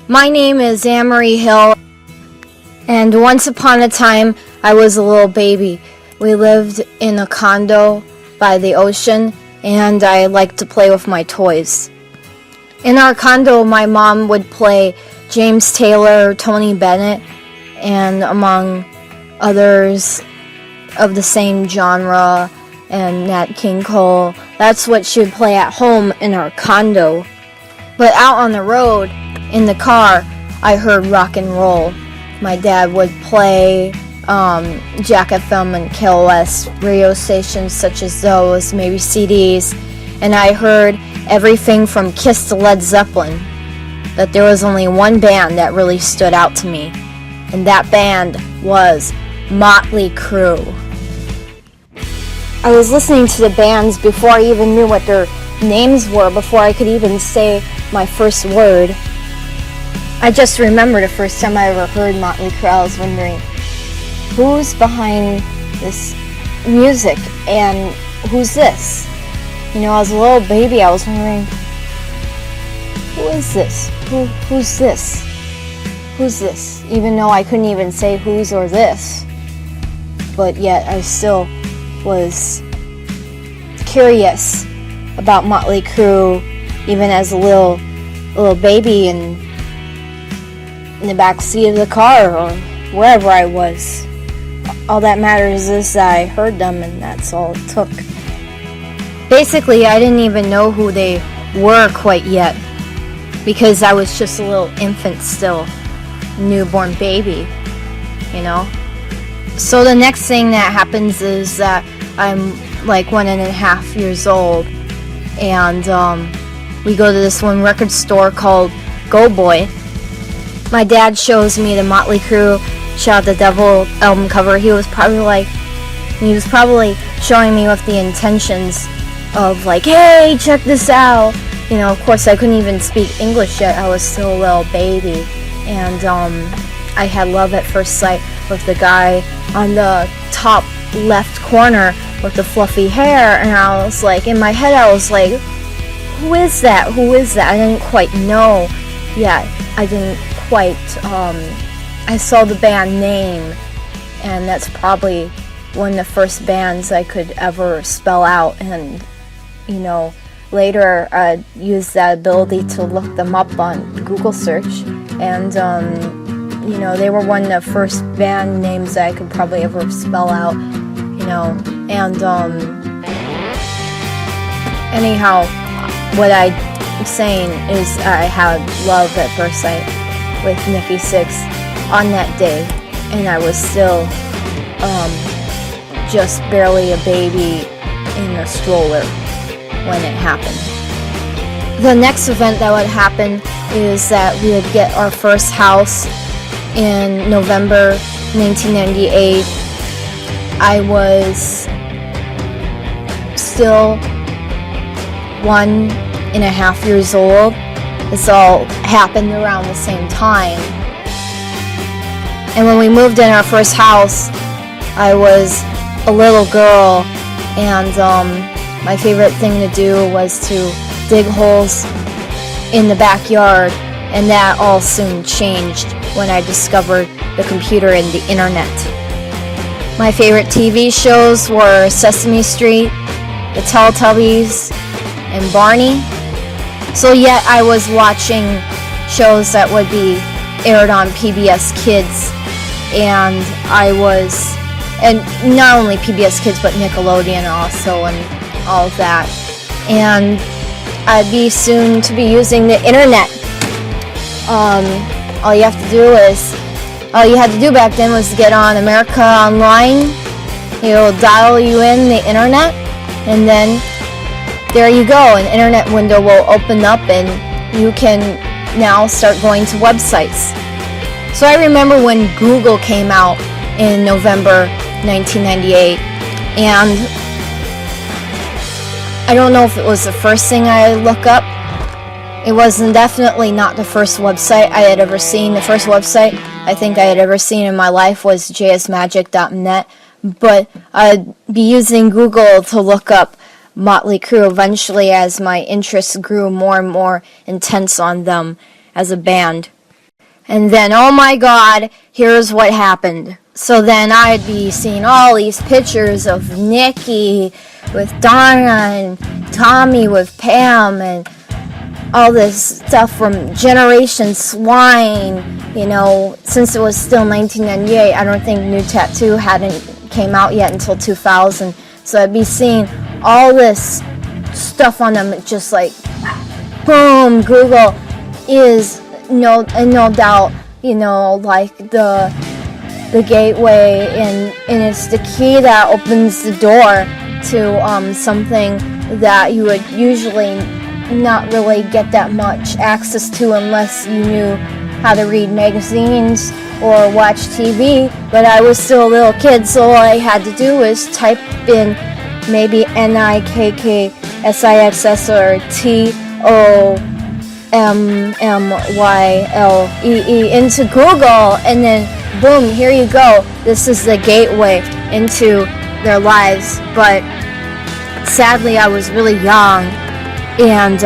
My name is Anne-Marie Hill, and once upon a time, I was a little baby. We lived in a condo by the ocean, and I liked to play with my toys. In our condo, my mom would play James Taylor, Tony Bennett, and among others of the same genre, and Nat King Cole. That's what she would play at home in our condo. But out on the road, in the car, I heard rock and roll. My dad would play Jack FM and KLS radio stations such as those, maybe CDs, and I heard everything from Kiss to Led Zeppelin. That there was only one band that really stood out to me, and that band was Mötley Crüe. I was listening to the bands before I even knew what their names were, before I could even say my first word. I just remember the first time I ever heard Mötley Crüe, I was wondering, who's behind this music, and who's this? You know, as a little baby, I was wondering, who is this? Who's this? Who's this? Even though I couldn't even say who's or this, but yet I still was curious about Mötley Crüe, even as a little baby in the back seat of the car or wherever I was. All that matters is that I heard them, and that's all it took. Basically, I didn't even know who they were quite yet, because I was just a little infant still, newborn baby, you know. So the next thing that happens is that I'm like 1.5 years old, and we go to this one record store called Go Boy. My dad shows me the Mötley Crüe Shout the Devil album cover. He was probably showing me with the intentions of like, hey, check this out. You know, of course I couldn't even speak English yet. I was still a little baby, and I had love at first sight with the guy on the top left corner with the fluffy hair, and I was like, in my head I was like, who is that? I didn't quite know yet. I didn't quite, I saw the band name, and that's probably one of the first bands I could ever spell out, and, you know, later I used that ability to look them up on Google search, and, you know, they were one of the first band names that I could probably ever spell out, you know, and, anyhow, what I'm saying is I had love at first sight with Nikki Sixx on that day, and I was still just barely a baby in a stroller when it happened. The next event that would happen is that we would get our first house in November 1998. I was still 1.5 years old. This all happened around the same time. And when we moved in our first house, I was a little girl, and my favorite thing to do was to dig holes in the backyard, and that all soon changed when I discovered the computer and the internet. My favorite TV shows were Sesame Street, the Teletubbies, and Barney. So yet I was watching shows that would be aired on PBS Kids, and not only PBS Kids but Nickelodeon also, and all of that. And I'd be soon to be using the internet. All you had to do back then was get on America Online. It'll dial you in the internet, and then there you go, an internet window will open up, and you can now start going to websites. So I remember when Google came out in November 1998, and I don't know if it was the first thing I looked up. It wasn't definitely not the first website I had ever seen. The first website I think I had ever seen in my life was jsmagic.net, but I'd be using Google to look up Mötley Crüe eventually as my interest grew more and more intense on them as a band. And then, oh my God, here's what happened. So then I'd be seeing all these pictures of Nikki with Donna and Tommy with Pam and all this stuff from Generation Swine, since it was still 1998. I don't think New Tattoo hadn't came out yet until 2000. So I'd be seeing all this stuff on them, just like, boom, Google is no doubt, like the gateway, and it's the key that opens the door to something that you would usually not really get that much access to unless you knew how to read magazines or watch TV. But I was still a little kid, so all I had to do was type in maybe NIKKSIXS or TOMMYLEE into Google, and then boom, here you go. This is the gateway into their lives. But sadly, I was really young, and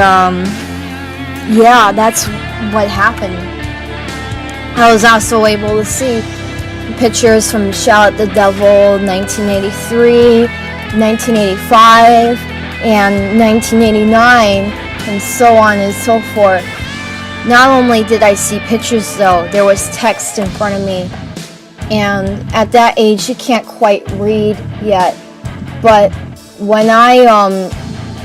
that's what happened. I was also able to see pictures from Shout at the Devil 1983, 1985, and 1989, and so on and so forth. Not only did I see pictures, though, there was text in front of me. And at that age, you can't quite read yet. But when I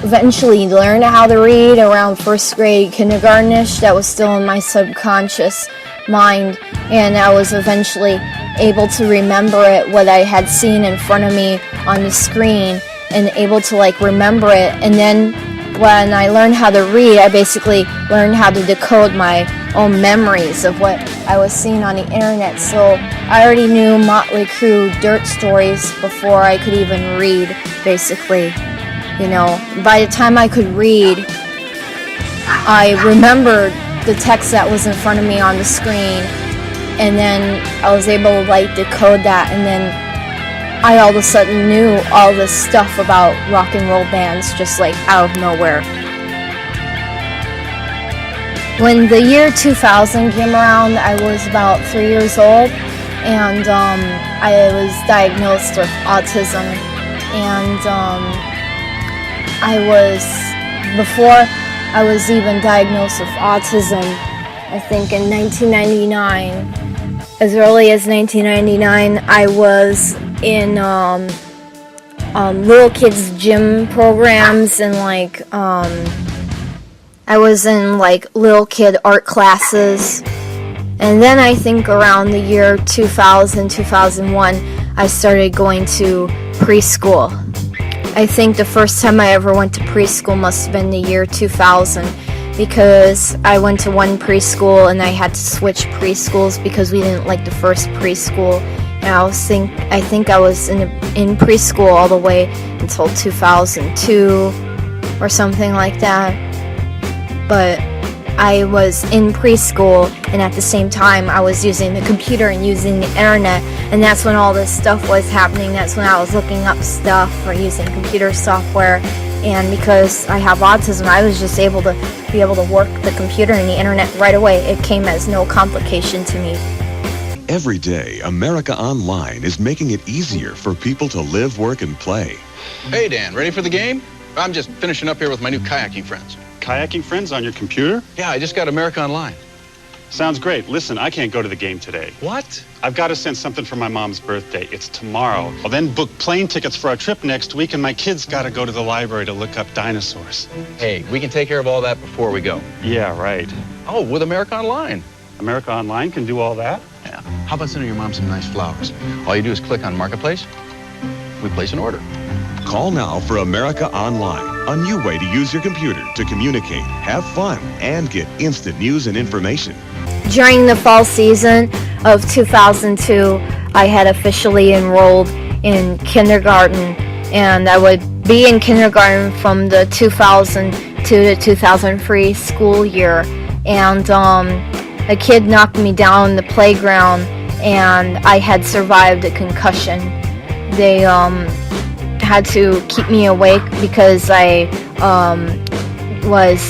eventually learned how to read around first grade, kindergarten-ish, that was still in my subconscious mind. And I was eventually able to remember it, what I had seen in front of me on the screen, and able to remember it. And then when I learned how to read, I basically learned how to decode my own memories of what I was seeing on the internet. So I already knew Mötley Crüe dirt stories before I could even read, basically. By the time I could read, I remembered the text that was in front of me on the screen, and then I was able to decode that, and then I all of a sudden knew all this stuff about rock and roll bands just out of nowhere. When the year 2000 came around, I was about 3 years old, and I was diagnosed with autism. And before I was even diagnosed with autism, I think in 1999, as early as 1999, I was in little kids gym programs, and I was in little kid art classes. And then I think around the year 2000, 2001, I started going to preschool. I think the first time I ever went to preschool must have been the year 2000, because I went to one preschool and I had to switch preschools because we didn't like the first preschool. And I think I was in preschool all the way until 2002 or something like that. But I was in preschool, and at the same time I was using the computer and using the internet, and that's when all this stuff was happening. That's when I was looking up stuff or using computer software. And because I have autism, I was just able to work the computer and the internet right away. It came as no complication to me. Every day, America Online is making it easier for people to live, work, and play. Hey, Dan, ready for the game? I'm just finishing up here with my new kayaking friends. Kayaking friends on your computer? Yeah, I just got America Online. Sounds great. Listen, I can't go to the game today. What? I've got to send something for my mom's birthday. It's tomorrow. I'll then book plane tickets for our trip next week, and my kids got to go to the library to look up dinosaurs. Hey, we can take care of all that before we go. Yeah, right. Oh, with America Online. America Online can do all that? Yeah. How about sending your mom some nice flowers? All you do is click on Marketplace. We place an order. Call now for America Online, a new way to use your computer to communicate, have fun, and get instant news and information. During the fall season of 2002, I had officially enrolled in kindergarten, and I would be in kindergarten from the 2002 to 2003 school year. And a kid knocked me down the playground, and I had survived a concussion. They had to keep me awake because I was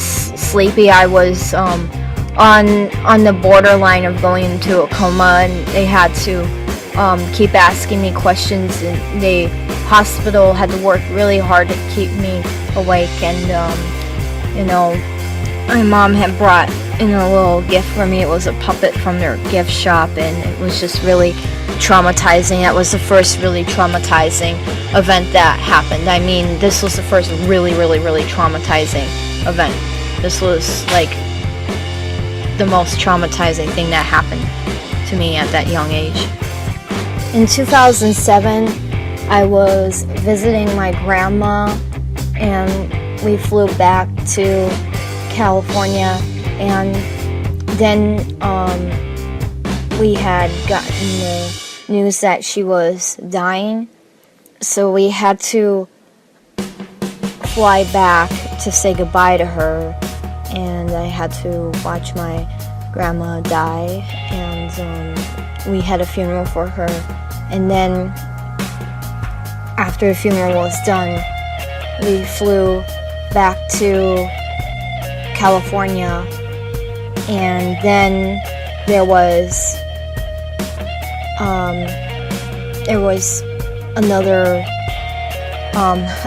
sleepy. I was on the borderline of going into a coma, and they had to keep asking me questions, and the hospital had to work really hard to keep me awake. And my mom had brought in a little gift for me. It was a puppet from their gift shop, and it was just really traumatizing. That was the first really traumatizing event that happened. I mean, this was the first really, really, really traumatizing event. This was like the most traumatizing thing that happened to me at that young age. In 2007, I was visiting my grandma, and we flew back to California, and then we had gotten the news that she was dying, so we had to fly back to say goodbye to her, and I had to watch my grandma die, and we had a funeral for her. And then after the funeral was done, we flew back to California, and then there was another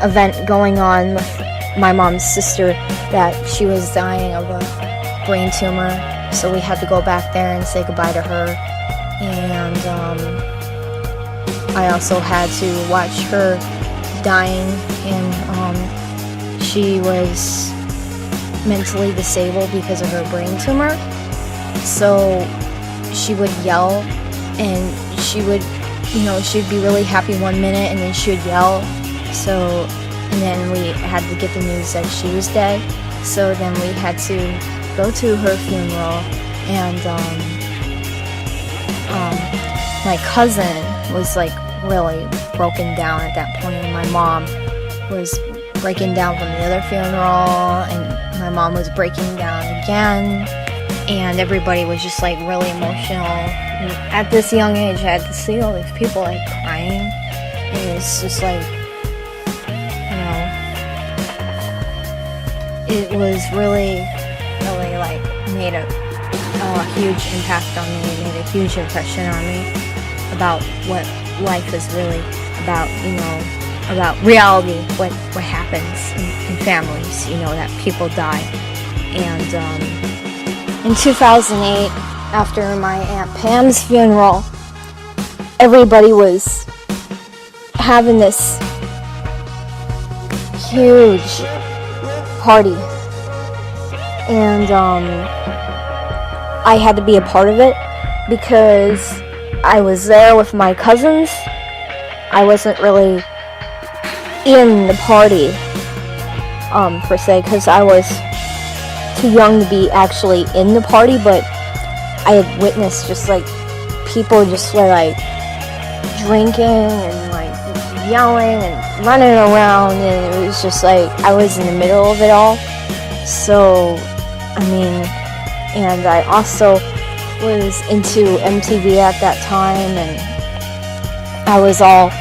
event going on with my mom's sister, that she was dying of a brain tumor, so we had to go back there and say goodbye to her. And I also had to watch her dying, and she was mentally disabled because of her brain tumor, so she would yell, and she would, she'd be really happy one minute, and then she would yell. So, and then we had to get the news that she was dead, so then we had to go to her funeral, and my cousin was like really broken down at that point, and my mom was breaking down from the other funeral, and my mom was breaking down again, and everybody was just like really emotional. And at this young age, I had to see all these people like crying, and it's just like, it was really, really like made a huge impact on me. It made a huge impression on me about what life is really about, about reality, what happens in families, that people die. And in 2008, after my Aunt Pam's funeral, everybody was having this huge party, and I had to be a part of it because I was there with my cousins. I wasn't really in the party per se, because I was too young to be actually in the party, but I had witnessed just like people just were like drinking and like yelling and running around, and it was just like I was in the middle of it all. So and I also was into MTV at that time, and I was all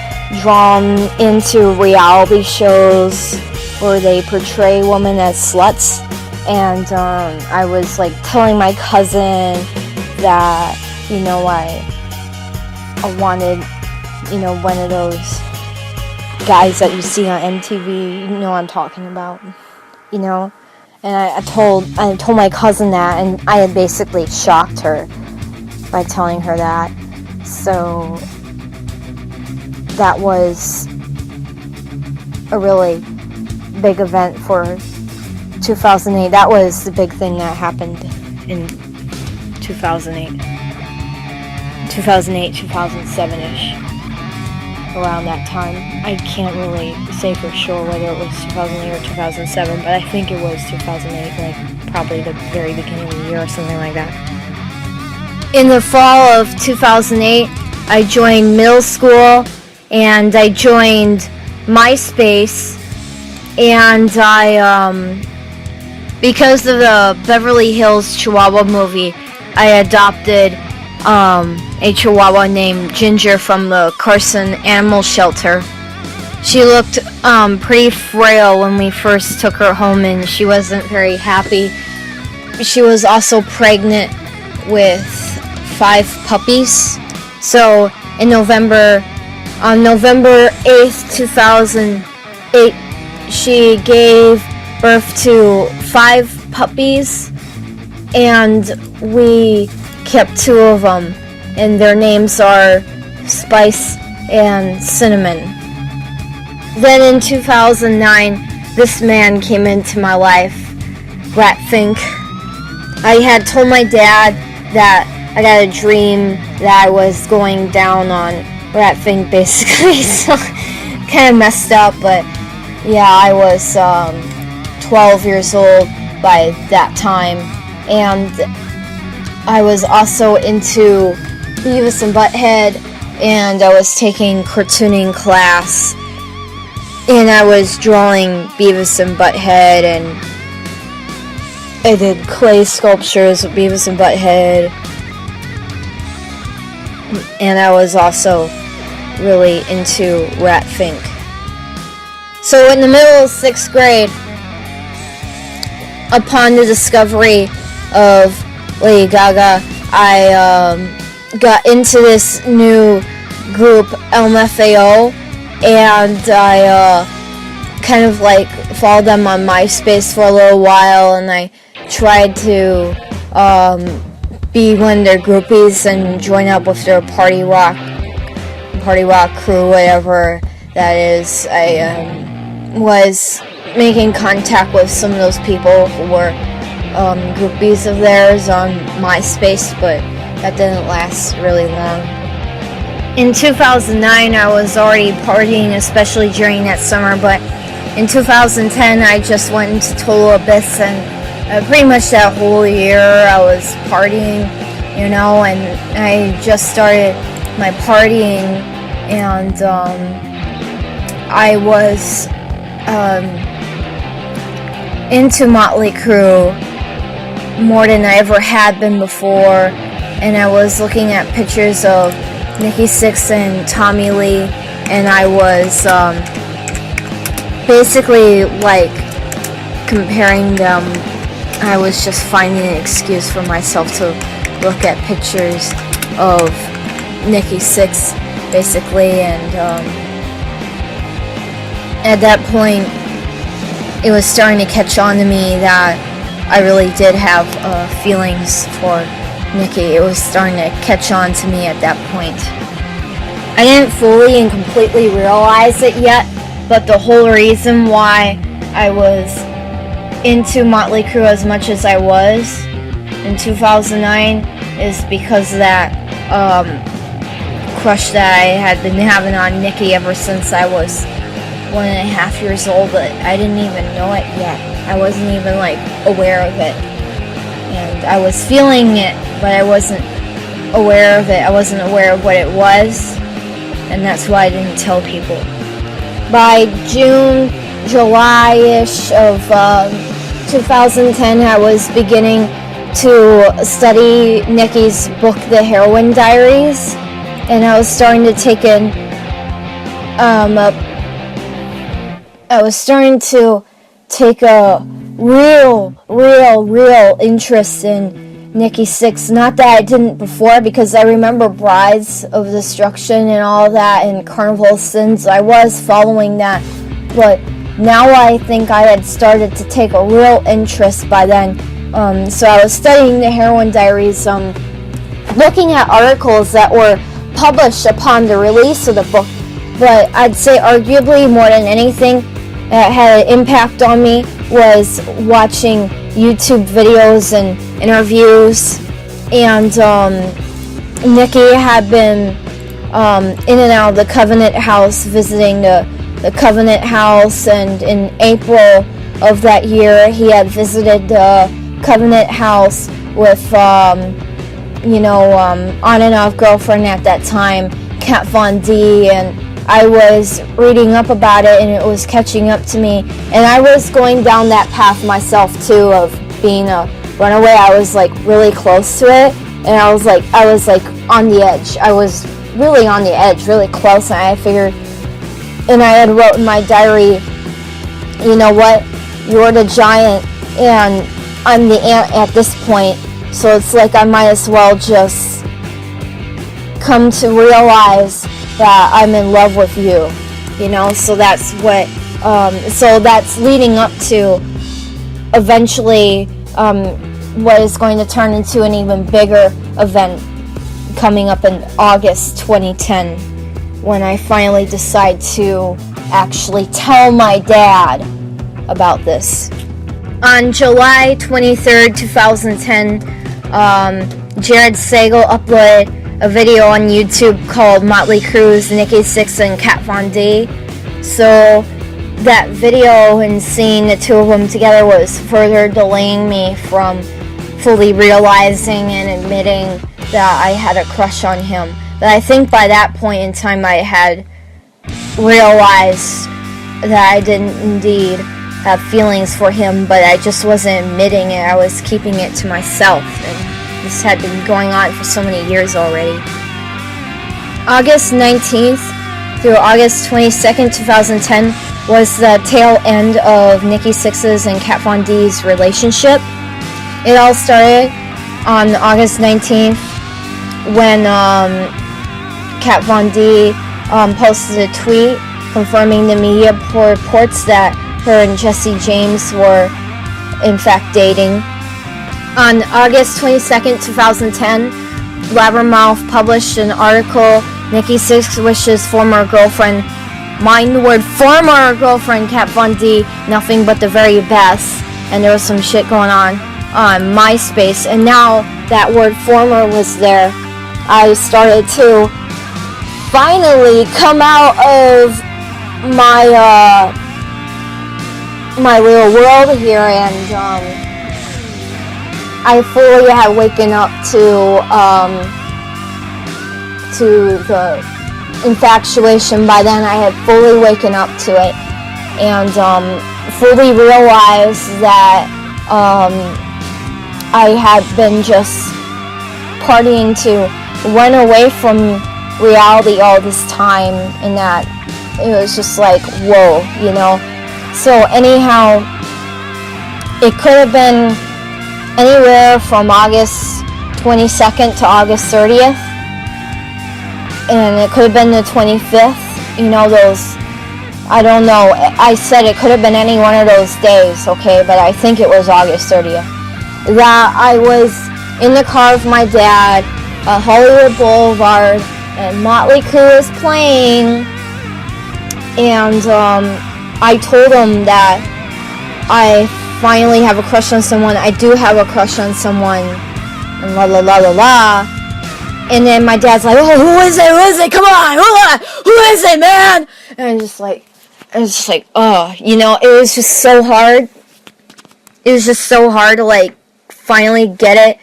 drawn into reality shows where they portray women as sluts, and I was like telling my cousin that I wanted one of those guys that you see on MTV, what I'm talking about, and I told my cousin that, and I had basically shocked her by telling her that. So that was a really big event for 2008. That was the big thing that happened in 2008, 2007-ish. Around that time. I can't really say for sure whether it was 2008 or 2007, but I think it was 2008, like probably the very beginning of the year or something like that. In the fall of 2008, I joined middle school, and I joined MySpace, and I, because of the Beverly Hills Chihuahua movie, I adopted a Chihuahua named Ginger from the Carson Animal Shelter. She looked pretty frail when we first took her home, and she wasn't very happy she was also pregnant with 5 puppies. So on November 8th, 2008, she gave birth to 5 puppies, and we kept 2 of them, and their names are Spice and Cinnamon. Then in 2009, this man came into my life, Ratfink. I had told my dad that I got a dream that I was going down on Ratfink, basically, so kind of messed up, but yeah, I was 12 years old by that time, and I was also into Beavis and Butthead, and I was taking cartooning class, and I was drawing Beavis and Butthead, and I did clay sculptures with Beavis and Butthead, and I was also really into Ratfink. So in the middle of 6th grade, upon the discovery of Lady Gaga, I got into this new group, LMFAO, and I kind of like followed them on MySpace for a little while, and I tried to be one of their groupies and join up with their party rock crew, whatever that is. I was making contact with some of those people who were groupies of theirs on MySpace, but that didn't last really long. In 2009, I was already partying, especially during that summer, but in 2010, I just went into total abyss, and pretty much that whole year I was partying, you know, and I just started my partying, and I was into Mötley Crüe more than I ever had been before, and I was looking at pictures of Nikki Sixx and Tommy Lee, and I was basically like comparing them. I was just finding an excuse for myself to look at pictures of Nikki Sixx, basically, and at that point it was starting to catch on to me that I really did have feelings for Nikki. It was starting to catch on to me at that point. I didn't fully and completely realize it yet, but the whole reason why I was into Mötley Crüe as much as I was in 2009 is because of that crush that I had been having on Nikki ever since I was 1.5 years old, but I didn't even know it yet. I wasn't even like aware of it, and I was feeling it, but I wasn't aware of it. I wasn't aware of what it was, and that's why I didn't tell people. By June, July-ish of 2010, I was beginning to study Nikki's book, The Heroin Diaries, and I was starting to take in a real interest in Nikki Sixx. Not that I didn't before, because I remember Brides of Destruction and all that, and Carnival of Sins. I was following that, but now I think I had started to take a real interest by then. So I was studying the Heroin Diaries, looking at articles that were published upon the release of the book, but I'd say arguably more than anything that had an impact on me was watching YouTube videos and interviews, and Nikki had been in and out of the Covenant House, visiting the Covenant House, and in April of that year he had visited the Covenant House with on and off girlfriend at that time, Kat Von D, and I was reading up about it, and it was catching up to me, and I was going down that path myself too, of being a runaway. I was like really close to it, and I was like on the edge. I was really on the edge, really close, and I figured, and I had wrote in my diary, you know what, you're the giant, and I'm the aunt at this point, so it's like I might as well just come to realize that I'm in love with you, you know. So that's what, so that's leading up to eventually what is going to turn into an even bigger event coming up in August 2010, when I finally decide to actually tell my dad about this. On July 23rd, 2010, Jared Sagal uploaded a video on YouTube called Mötley Crüe's Nikki Sixx and Kat Von D. So that video and seeing the two of them together was further delaying me from fully realizing and admitting that I had a crush on him. But I think by that point in time I had realized that I didn't indeed have feelings for him, but I just wasn't admitting it. I was keeping it to myself, and this had been going on for so many years already. August 19th through August 22nd, 2010 was the tail end of Nikki Sixx's and Kat Von D's relationship. It all started on August 19th when Kat Von D posted a tweet confirming the media reports that her and Jesse James were in fact dating. On August 22nd, 2010, Blabbermouth published an article, Nikki Sixx wishes former girlfriend, mind the word former girlfriend, Kat Von D, nothing but the very best. And there was some shit going on MySpace, and now that word former was there, I started to finally come out of my my little world here, and I fully had waken up to the infatuation. By then I had fully waken up to it, and fully realized that I had been just partying to run away from reality all this time, and that it was just like, whoa, you know. So anyhow, it could have been anywhere from August 22nd to August 30th, and it could have been the 25th, you know, those, I don't know, I said it could have been any one of those days, okay, but I think it was August 30th, that I was in the car with my dad at Hollywood Boulevard, and Mötley Crüe was playing, and I told him that I finally have a crush on someone. I do have a crush on someone, and la la la la la. And then my dad's like, "Oh, who is it? Who is it? Come on, who is it, man?" And I'm just like, oh, you know, it was just so hard. It was just so hard to like finally get it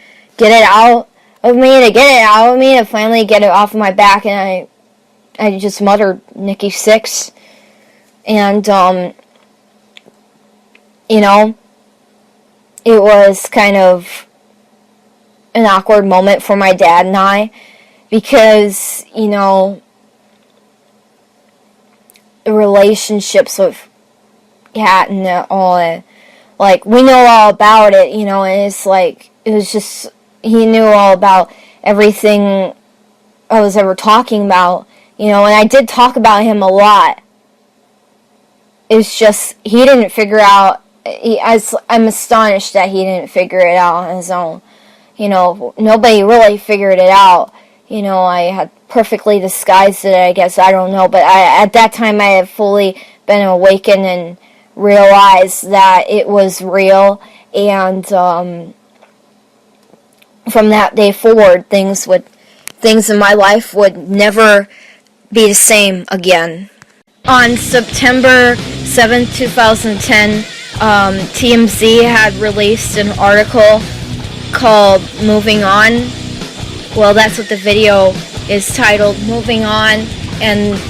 out of me, to finally get it off of my back, and I just muttered Nikki Sixx. And, you know, it was kind of an awkward moment for my dad and I, because, you know, the relationships with Kat and all, like, we know all about it, you know, and it's like, it was just, he knew all about everything I was ever talking about, you know, and I did talk about him a lot. It's just, he didn't figure out, I'm astonished that he didn't figure it out on his own. You know, nobody really figured it out. You know, I had perfectly disguised it, I guess, I don't know. But at that time, I had fully been awakened and realized that it was real. And from that day forward, things in my life would never be the same again. On September 7th, 2010, TMZ had released an article called Moving On. Well, that's what the video is titled, Moving On, and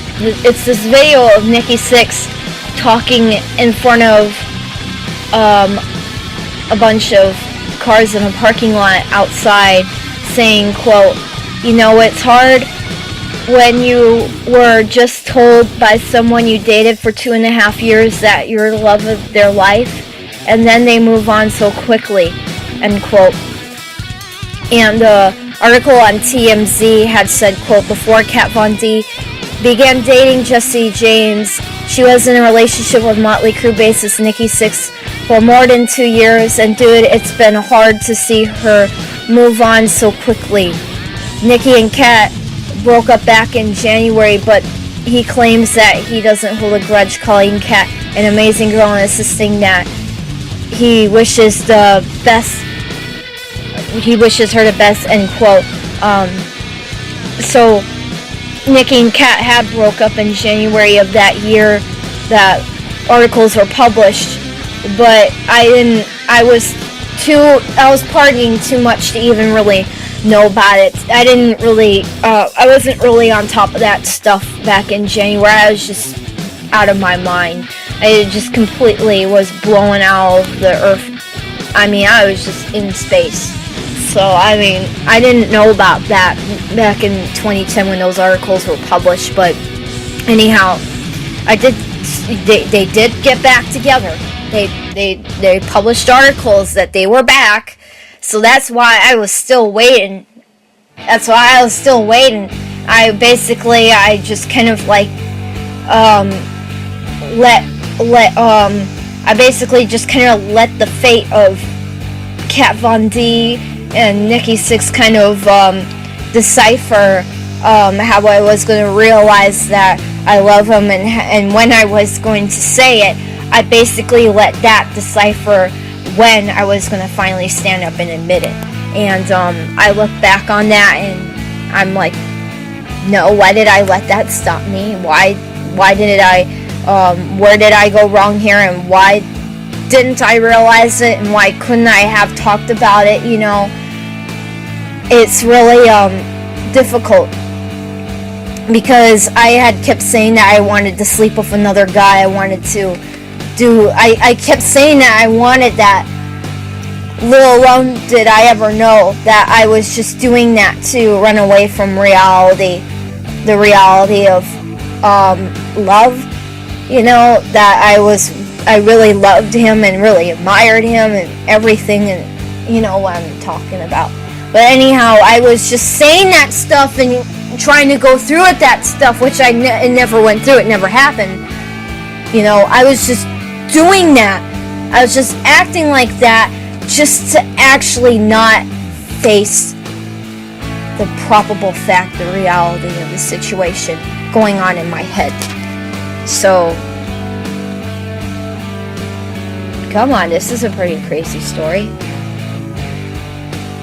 it's this video of Nikki Sixx talking in front of a bunch of cars in a parking lot outside, saying, quote, "You know, it's hard when you were just told by someone you dated for 2.5 years that you're the love of their life, and then they move on so quickly, end quote. And the article on TMZ had said, quote, before Kat Von D began dating Jesse James, she was in a relationship with Mötley Crüe bassist Nikki Sixx for more than 2 years, and dude, it's been hard to see her move on so quickly. Nikki and Kat broke up back in January, but he claims that he doesn't hold a grudge, calling Kat an amazing girl and insisting that he wishes her the best, end quote. So Nikki and Kat had broke up in January of that year that articles were published, but I was partying too much to even really know about it. I wasn't really on top of that stuff back in January. I was just out of my mind. I just completely was blown out of the earth. I mean, I was just in space. So, I mean, I didn't know about that back in 2010 when those articles were published, but anyhow, they did get back together. They published articles that they were back, so that's why I was still waiting. I just kind of like, I basically just kind of let the fate of Kat Von D and Nikki Sixx kind of decipher how I was going to realize that I love him, and when I was going to say it, I basically let that decipher when I was going to finally stand up and admit it. And I look back on that and I'm like, no, why did I let that stop me? Why did I, where did I go wrong here, and why didn't I realize it, and why couldn't I have talked about it, you know? It's really difficult, because I had kept saying that I wanted to sleep with another guy. I kept saying that I wanted that. Little alone did I ever know that I was just doing that to run away from reality, the reality of love, you know, that I really loved him and really admired him and everything, and you know what I'm talking about. But anyhow, I was just saying that stuff and trying to go through it, that stuff, which it never went through, it never happened. You know, I was just doing that. I was just acting like that just to actually not face the probable fact, the reality of the situation going on in my head. So, come on, this is a pretty crazy story.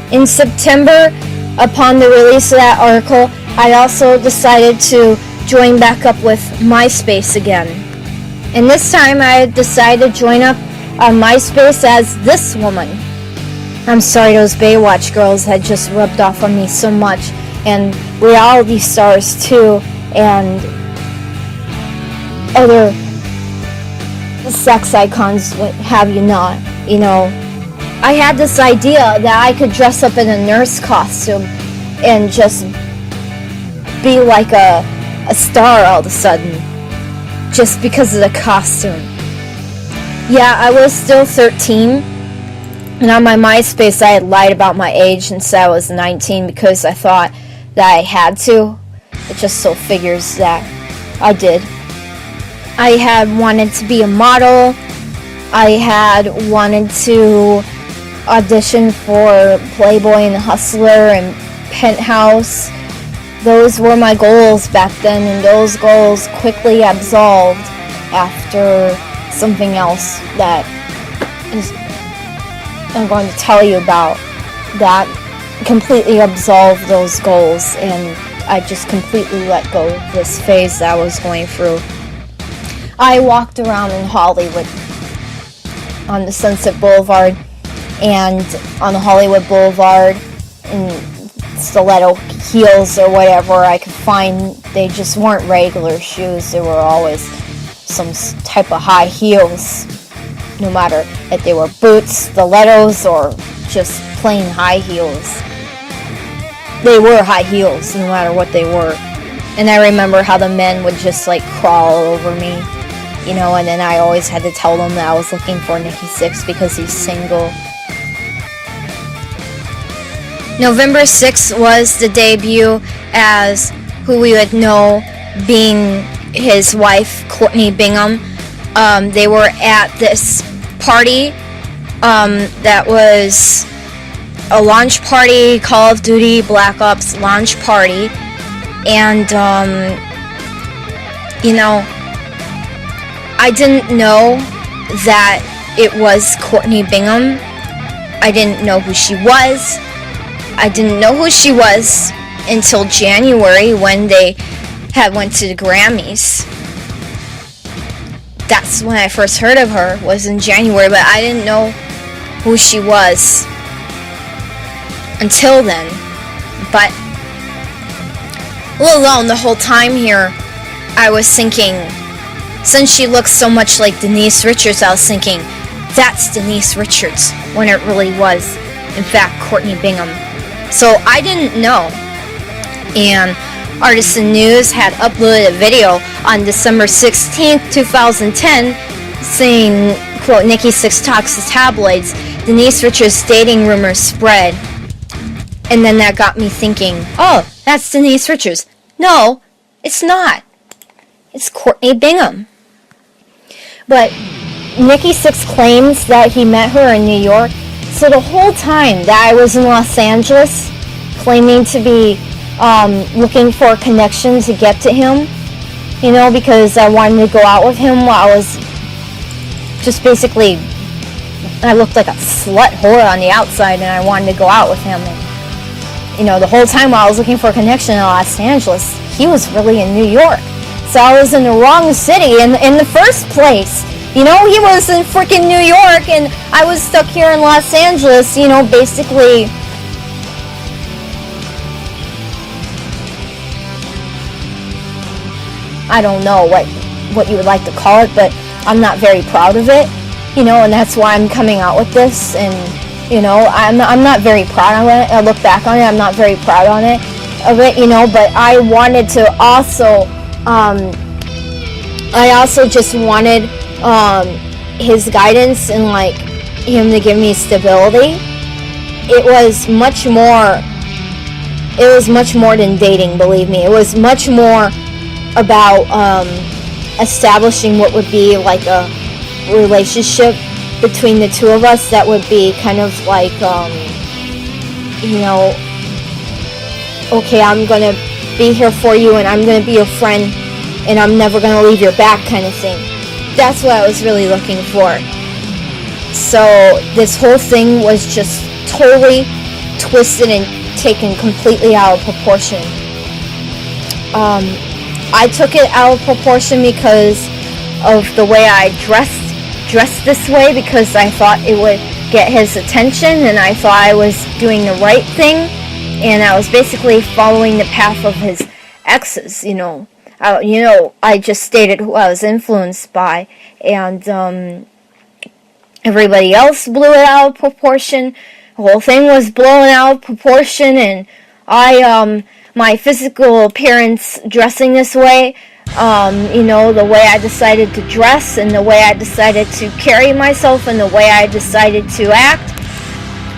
In September, upon the release of that article, I also decided to join back up with MySpace again. And this time I decided to join up on MySpace as this woman. I'm sorry, those Baywatch girls had just rubbed off on me so much, and reality stars too, and other sex icons, what have you not, you know. I had this idea that I could dress up in a nurse costume and just be like a star all of a sudden, just because of the costume. Yeah, I was still 13, and on my MySpace I had lied about my age and said I was 19 because I thought that I had to. It just so figures that I did. I had wanted to be a model. I had wanted to audition for Playboy and Hustler and Penthouse. Those were my goals back then, and those goals quickly absolved after something else that I'm going to tell you about that completely absolved those goals, and I just completely let go of this phase that I was going through. I walked around in Hollywood on the Sunset Boulevard and on Hollywood Boulevard in stiletto heels or whatever I could find. They just weren't regular shoes. They were always some type of high heels, no matter if they were boots, stilettos, or just plain high heels. They were high heels, no matter what they were. And I remember how the men would just like crawl over me you know, and then I always had to tell them that I was looking for Nikki Sixx because he's single. November 6th was the debut as who we would know being his wife, Courtney Bingham. They were at this party that was a launch party, Call of Duty Black Ops launch party, and you know, I didn't know that it was Courtney Bingham. I didn't know who she was. I didn't know who she was until January when they went to the Grammys. That's when I first heard of her, was in January, but I didn't know who she was until then. But all alone the whole time here, I was thinking, since she looks so much like Denise Richards, I was thinking, that's Denise Richards, when it really was, in fact, Courtney Bingham. So I didn't know. And Artisan News had uploaded a video on December 16th, 2010, saying, quote, Nikki Sixx talks to tabloids, Denise Richards' dating rumors spread. And then that got me thinking, oh, that's Denise Richards. No, it's not. It's Courtney Bingham. But Nikki Sixx claims that he met her in New York. So the whole time that I was in Los Angeles, claiming to be looking for a connection to get to him, you know, because I wanted to go out with him while I was just basically, I looked like a slut whore on the outside, and I wanted to go out with him. And, you know, the whole time while I was looking for a connection in Los Angeles, he was really in New York. So I was in the wrong city in the first place. You know, he was in freaking New York, and I was stuck here in Los Angeles, you know, basically. I don't know what you would like to call it, but I'm not very proud of it, you know, and that's why I'm coming out with this. And, you know, I'm not very proud of it. I look back on it, I'm not very proud of it, you know, but I wanted to also, I also just wanted his guidance and like him to give me stability. It was much more than dating, believe me. It was much more about establishing what would be like a relationship between the two of us that would be kind of like, you know, okay, I'm gonna be here for you and I'm gonna be your friend and I'm never gonna leave your back kind of thing. That's what I was really looking for. So this whole thing was just totally twisted and taken completely out of proportion. I took it out of proportion because of the way I dressed this way, because I thought it would get his attention and I thought I was doing the right thing, and I was basically following the path of his exes, you know. I just stated who I was influenced by, and everybody else blew it out of proportion. The whole thing was blown out of proportion, and my physical appearance dressing this way, you know, the way I decided to dress and the way I decided to carry myself and the way I decided to act,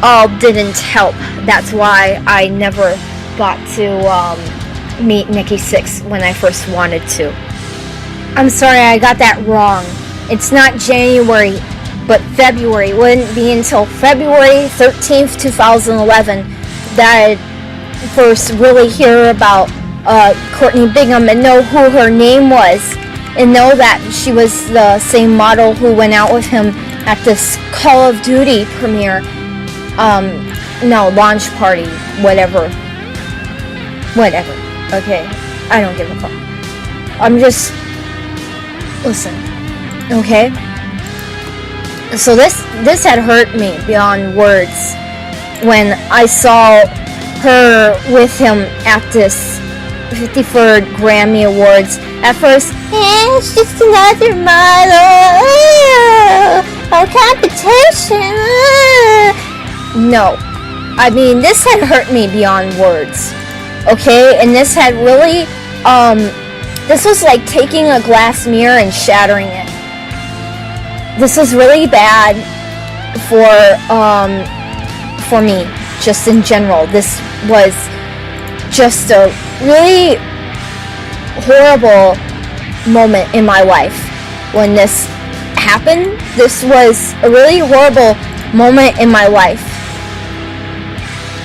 all didn't help. That's why I never got to meet Nikki Sixx when I first wanted to. I'm sorry, I got that wrong. It's not January, but February. It wouldn't be until February 13th, 2011 that I first really hear about Courtney Bingham and know who her name was, and know that she was the same model who went out with him at this Call of Duty premiere, launch party, whatever, okay, I don't give a fuck. I'm just, listen, okay, so this had hurt me beyond words when I saw her with him at this 53rd Grammy Awards. At first, it's just another model, a competition. No, I mean, this had hurt me beyond words, okay? And this had really, this was like taking a glass mirror and shattering it. this was really bad for me, just in general. This was just a really horrible moment in my life when this happened. This was a really horrible moment in my life.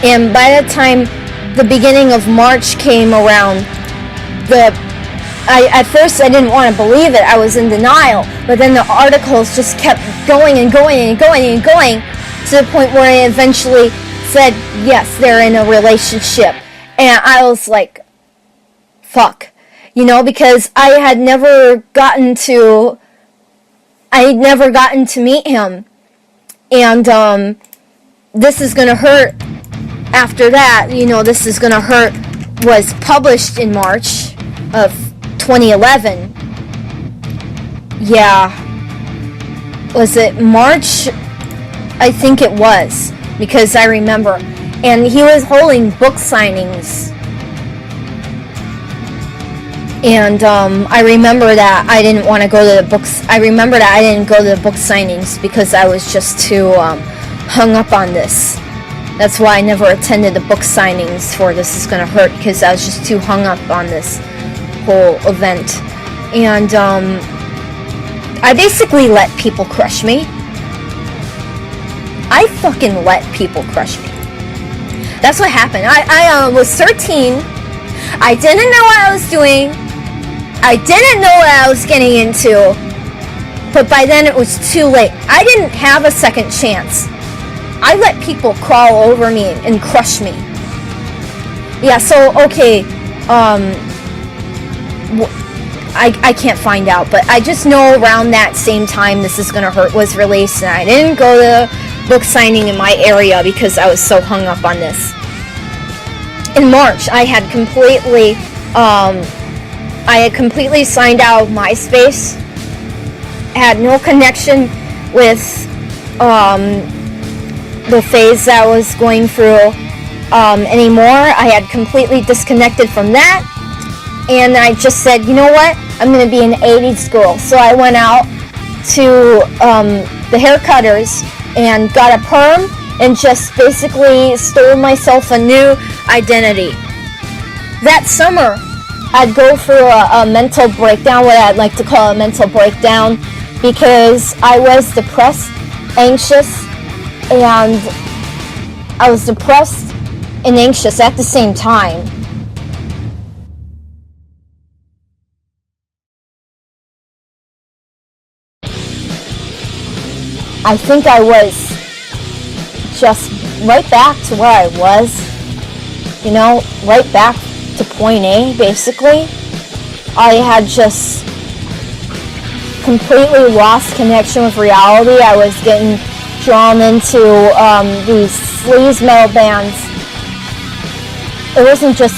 And by the time the beginning of March came around, at first I didn't want to believe it. I was in denial. But then the articles just kept going and going and going and going to the point where I eventually said, yes, they're in a relationship. And I was like, fuck. You know, because I had never gotten to meet him. And This Is Gonna Hurt, after that, you know, This Is Gonna Hurt was published in March of 2011. Yeah. Was it March? I think it was, because I remember. And he was holding book signings. And I remember that I didn't want to go to the books. I remember that I didn't go to the book signings because I was just too hung up on this. That's why I never attended the book signings for This Is Gonna Hurt, because I was just too hung up on this whole event. And I basically let people crush me. I fucking let people crush me. That's what happened. I was 13. I didn't know what I was doing. I didn't know what I was getting into. But by then it was too late. I didn't have a second chance. I let people crawl over me and crush me. Yeah, so, okay, I can't find out, but I just know around that same time This Is Gonna Hurt was released, and I didn't go to book signing in my area because I was so hung up on this. In March, I had completely signed out of MySpace. Had no connection with the phase that I was going through anymore. I had completely disconnected from that, and I just said, you know what? I'm going to be an 80s girl. So I went out to the hair cutters and got a perm and just basically stole myself a new identity. That summer, I'd go through a mental breakdown, what I'd like to call a mental breakdown, because I was depressed, anxious, and I was depressed and anxious at the same time. I think I was just right back to where I was, you know, right back to point A, basically. I had just completely lost connection with reality. I was getting drawn into these sleaze metal bands. It wasn't just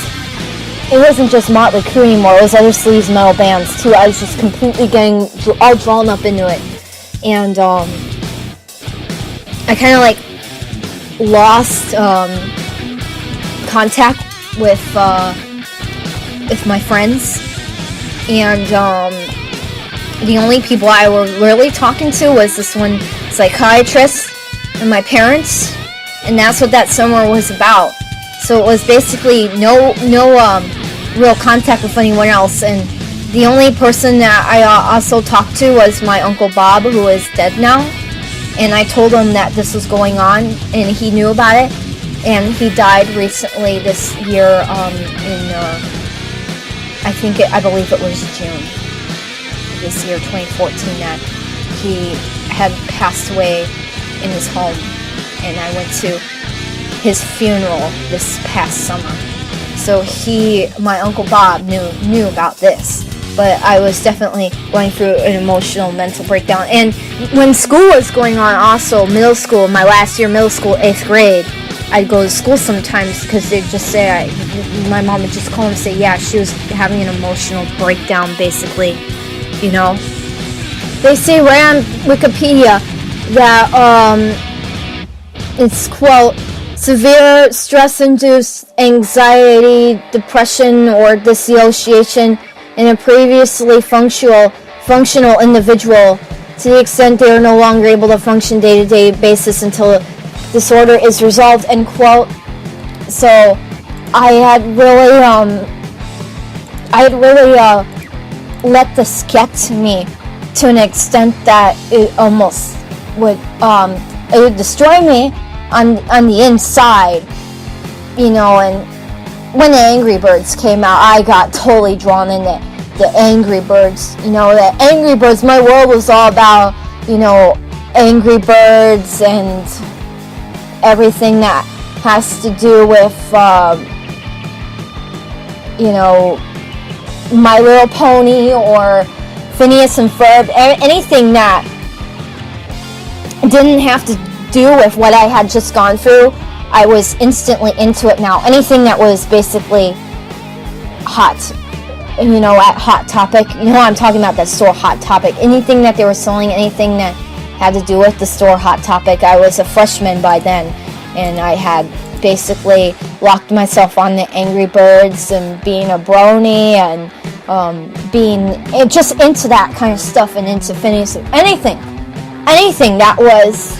Mötley Crüe anymore. It was other sleaze metal bands too. I was just completely getting all drawn up into it, and I kind of like lost contact with my friends, and the only people I were really talking to was this one psychiatrist and my parents, and that's what that summer was about. So it was basically no real contact with anyone else, and the only person that I also talked to was my Uncle Bob, who is dead now, and I told him that this was going on, and he knew about it, and he died recently this year I believe it was June this year, 2014, that he had passed away in his home, and I went to his funeral this past summer. So my Uncle Bob knew about this, but I was definitely going through an emotional mental breakdown. And when school was going on, also middle school, my last year middle school, 8th grade, I'd go to school sometimes because they'd just say, my mom would just call and say, yeah, she was having an emotional breakdown, basically, you know. They say right on Wikipedia that it's, quote, severe stress-induced anxiety, depression, or dissociation in a previously functional individual to the extent they are no longer able to function day-to-day basis until disorder is resolved, end quote. So I had really let this get to me to an extent that it almost would it would destroy me on the inside, you know. And when the Angry Birds came out, I got totally drawn into the Angry Birds. You know, the Angry Birds, my world was all about, you know, Angry Birds and everything that has to do with, you know, My Little Pony or Phineas and Ferb, anything that didn't have to do with what I had just gone through. I was instantly into it now. Anything that was basically hot, you know, at Hot Topic, you know what I'm talking about, that store Hot Topic. Anything that they were selling, anything that had to do with the store Hot Topic. I was a freshman by then, and I had basically locked myself on the Angry Birds and being a brony and being just into that kind of stuff and into Phineas. Anything that was,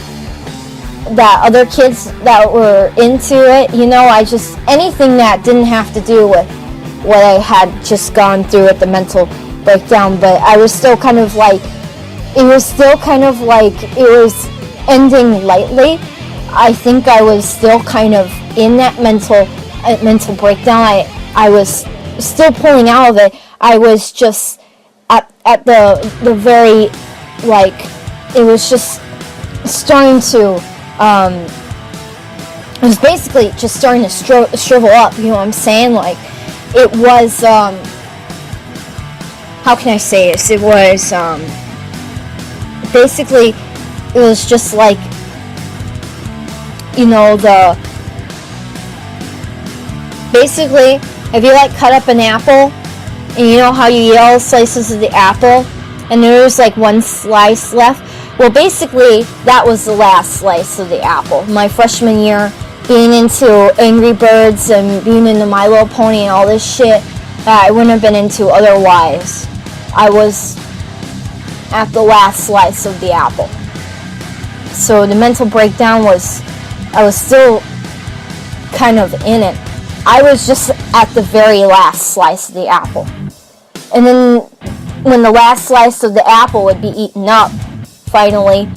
that other kids that were into it, you know, anything that didn't have to do with what I had just gone through with the mental breakdown. But I was still kind of like, it was ending lightly. I think I was still kind of in that mental breakdown. I was still pulling out of it. I was just at the very, like, it was just starting to, it was basically just starting to shrivel up, you know what I'm saying? Like, it was, how can I say this? It was, basically, it was just like, you know, basically, if you, like, cut up an apple, and you know how you eat all slices of the apple, and there's, like, one slice left? Well, basically, that was the last slice of the apple. My freshman year, being into Angry Birds and being into My Little Pony and all this shit that I wouldn't have been into otherwise. I was at the last slice of the apple. So the mental breakdown was, I was still kind of in it. I was just at the very last slice of the apple. And then when the last slice of the apple would be eaten up, finally,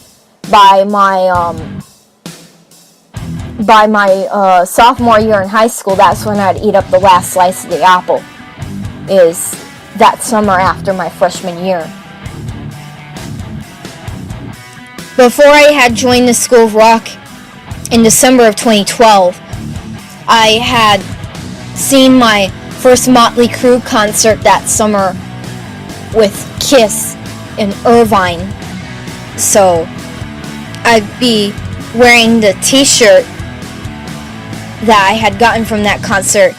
by my sophomore year in high school, that's when I'd eat up the last slice of the apple, is that summer after my freshman year. Before I had joined the School of Rock in December of 2012, I had seen my first Mötley Crüe concert that summer with Kiss in Irvine. So I'd be wearing the t-shirt that I had gotten from that concert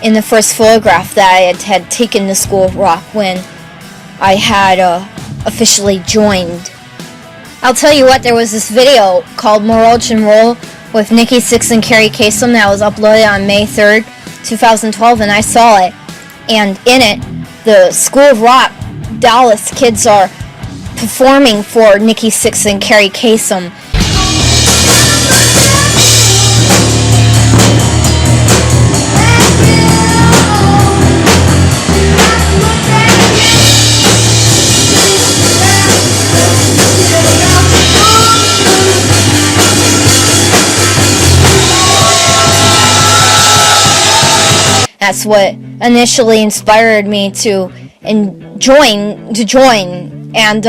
in the first photograph that I had taken the School of Rock when I had officially joined. I'll tell you what, there was this video called More Roach and Roll with Nikki Sixx and Carrie Kasem that was uploaded on May 3rd, 2012, and I saw it. And in it, the School of Rock Dallas kids are performing for Nikki Sixx and Carrie Kasem. That's what initially inspired me to join. And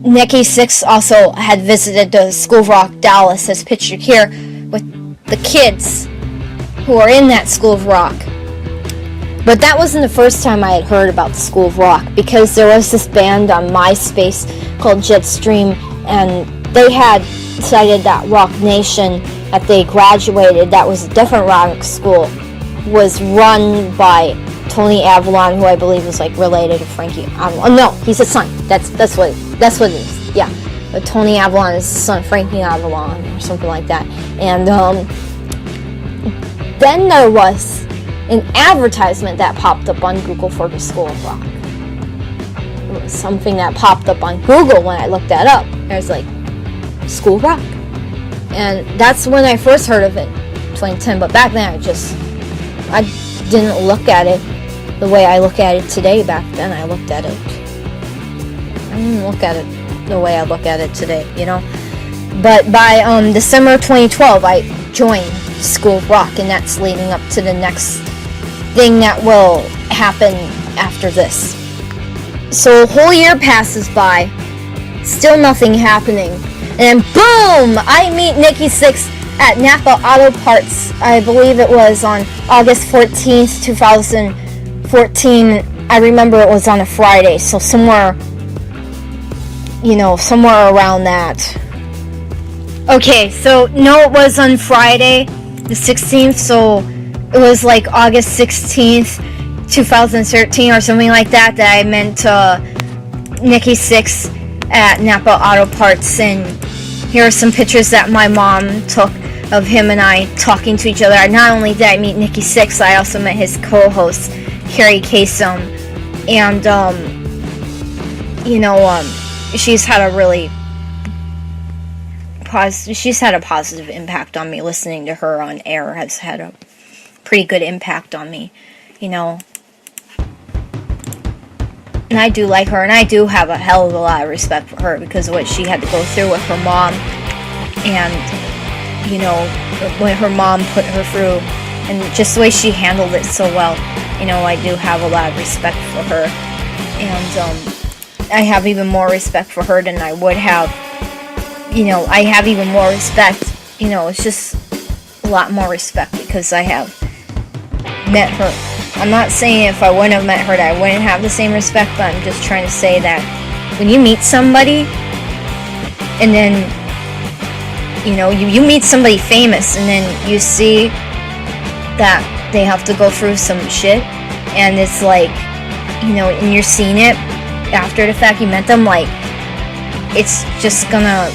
Nikki Sixx also had visited the School of Rock Dallas, as pictured here, with the kids who are in that School of Rock. But that wasn't the first time I had heard about the School of Rock, because there was this band on MySpace called Jetstream, and they had decided that Rock Nation, that they graduated, that was a different rock school, was run by Tony Avalon, who I believe was like related to Frankie Avalon. No, he's his son. That's what it is. Yeah, but Tony Avalon is his son, Frankie Avalon, or something like that. And then there was an advertisement that popped up on Google for the School of Rock. something that popped up on Google when I looked that up. It was like, School Rock. And that's when I first heard of it, 2010. But back then, I didn't look at it the way I look at it today. Back then, I didn't look at it the way I look at it today, you know. But by December 2012, I joined School of Rock, and that's leading up to the next thing that will happen after this. So a whole year passes by, still nothing happening, and then boom! I meet Nikki Sixx at Napa Auto Parts. I believe it was on August 14th, 2014. I remember it was on a Friday, so somewhere around that. Okay, so no, it was on Friday, the 16th, so it was like August 16th, 2013 or something like that I met Nikki Sixx at Napa Auto Parts, and here are some pictures that my mom took of him and I talking to each other. Not only did I meet Nikki Sixx, I also met his co-host, Carrie Kasem, and she's had a positive impact on me. Listening to her on air has had a pretty good impact on me, you know. And I do like her, and I do have a hell of a lot of respect for her because of what she had to go through with her mom, and, you know, when her mom put her through, and just the way she handled it so well. You know, I do have a lot of respect for her, and I have even more respect for her than I would have. You know, I have even more respect. You know, it's just a lot more respect because I have met her. I'm not saying if I wouldn't have met her that I wouldn't have the same respect, but I'm just trying to say that when you meet somebody, and then, you know, you meet somebody famous, and then you see that they have to go through some shit, and it's like, you know, and you're seeing it after the fact you met them, like, it's just gonna,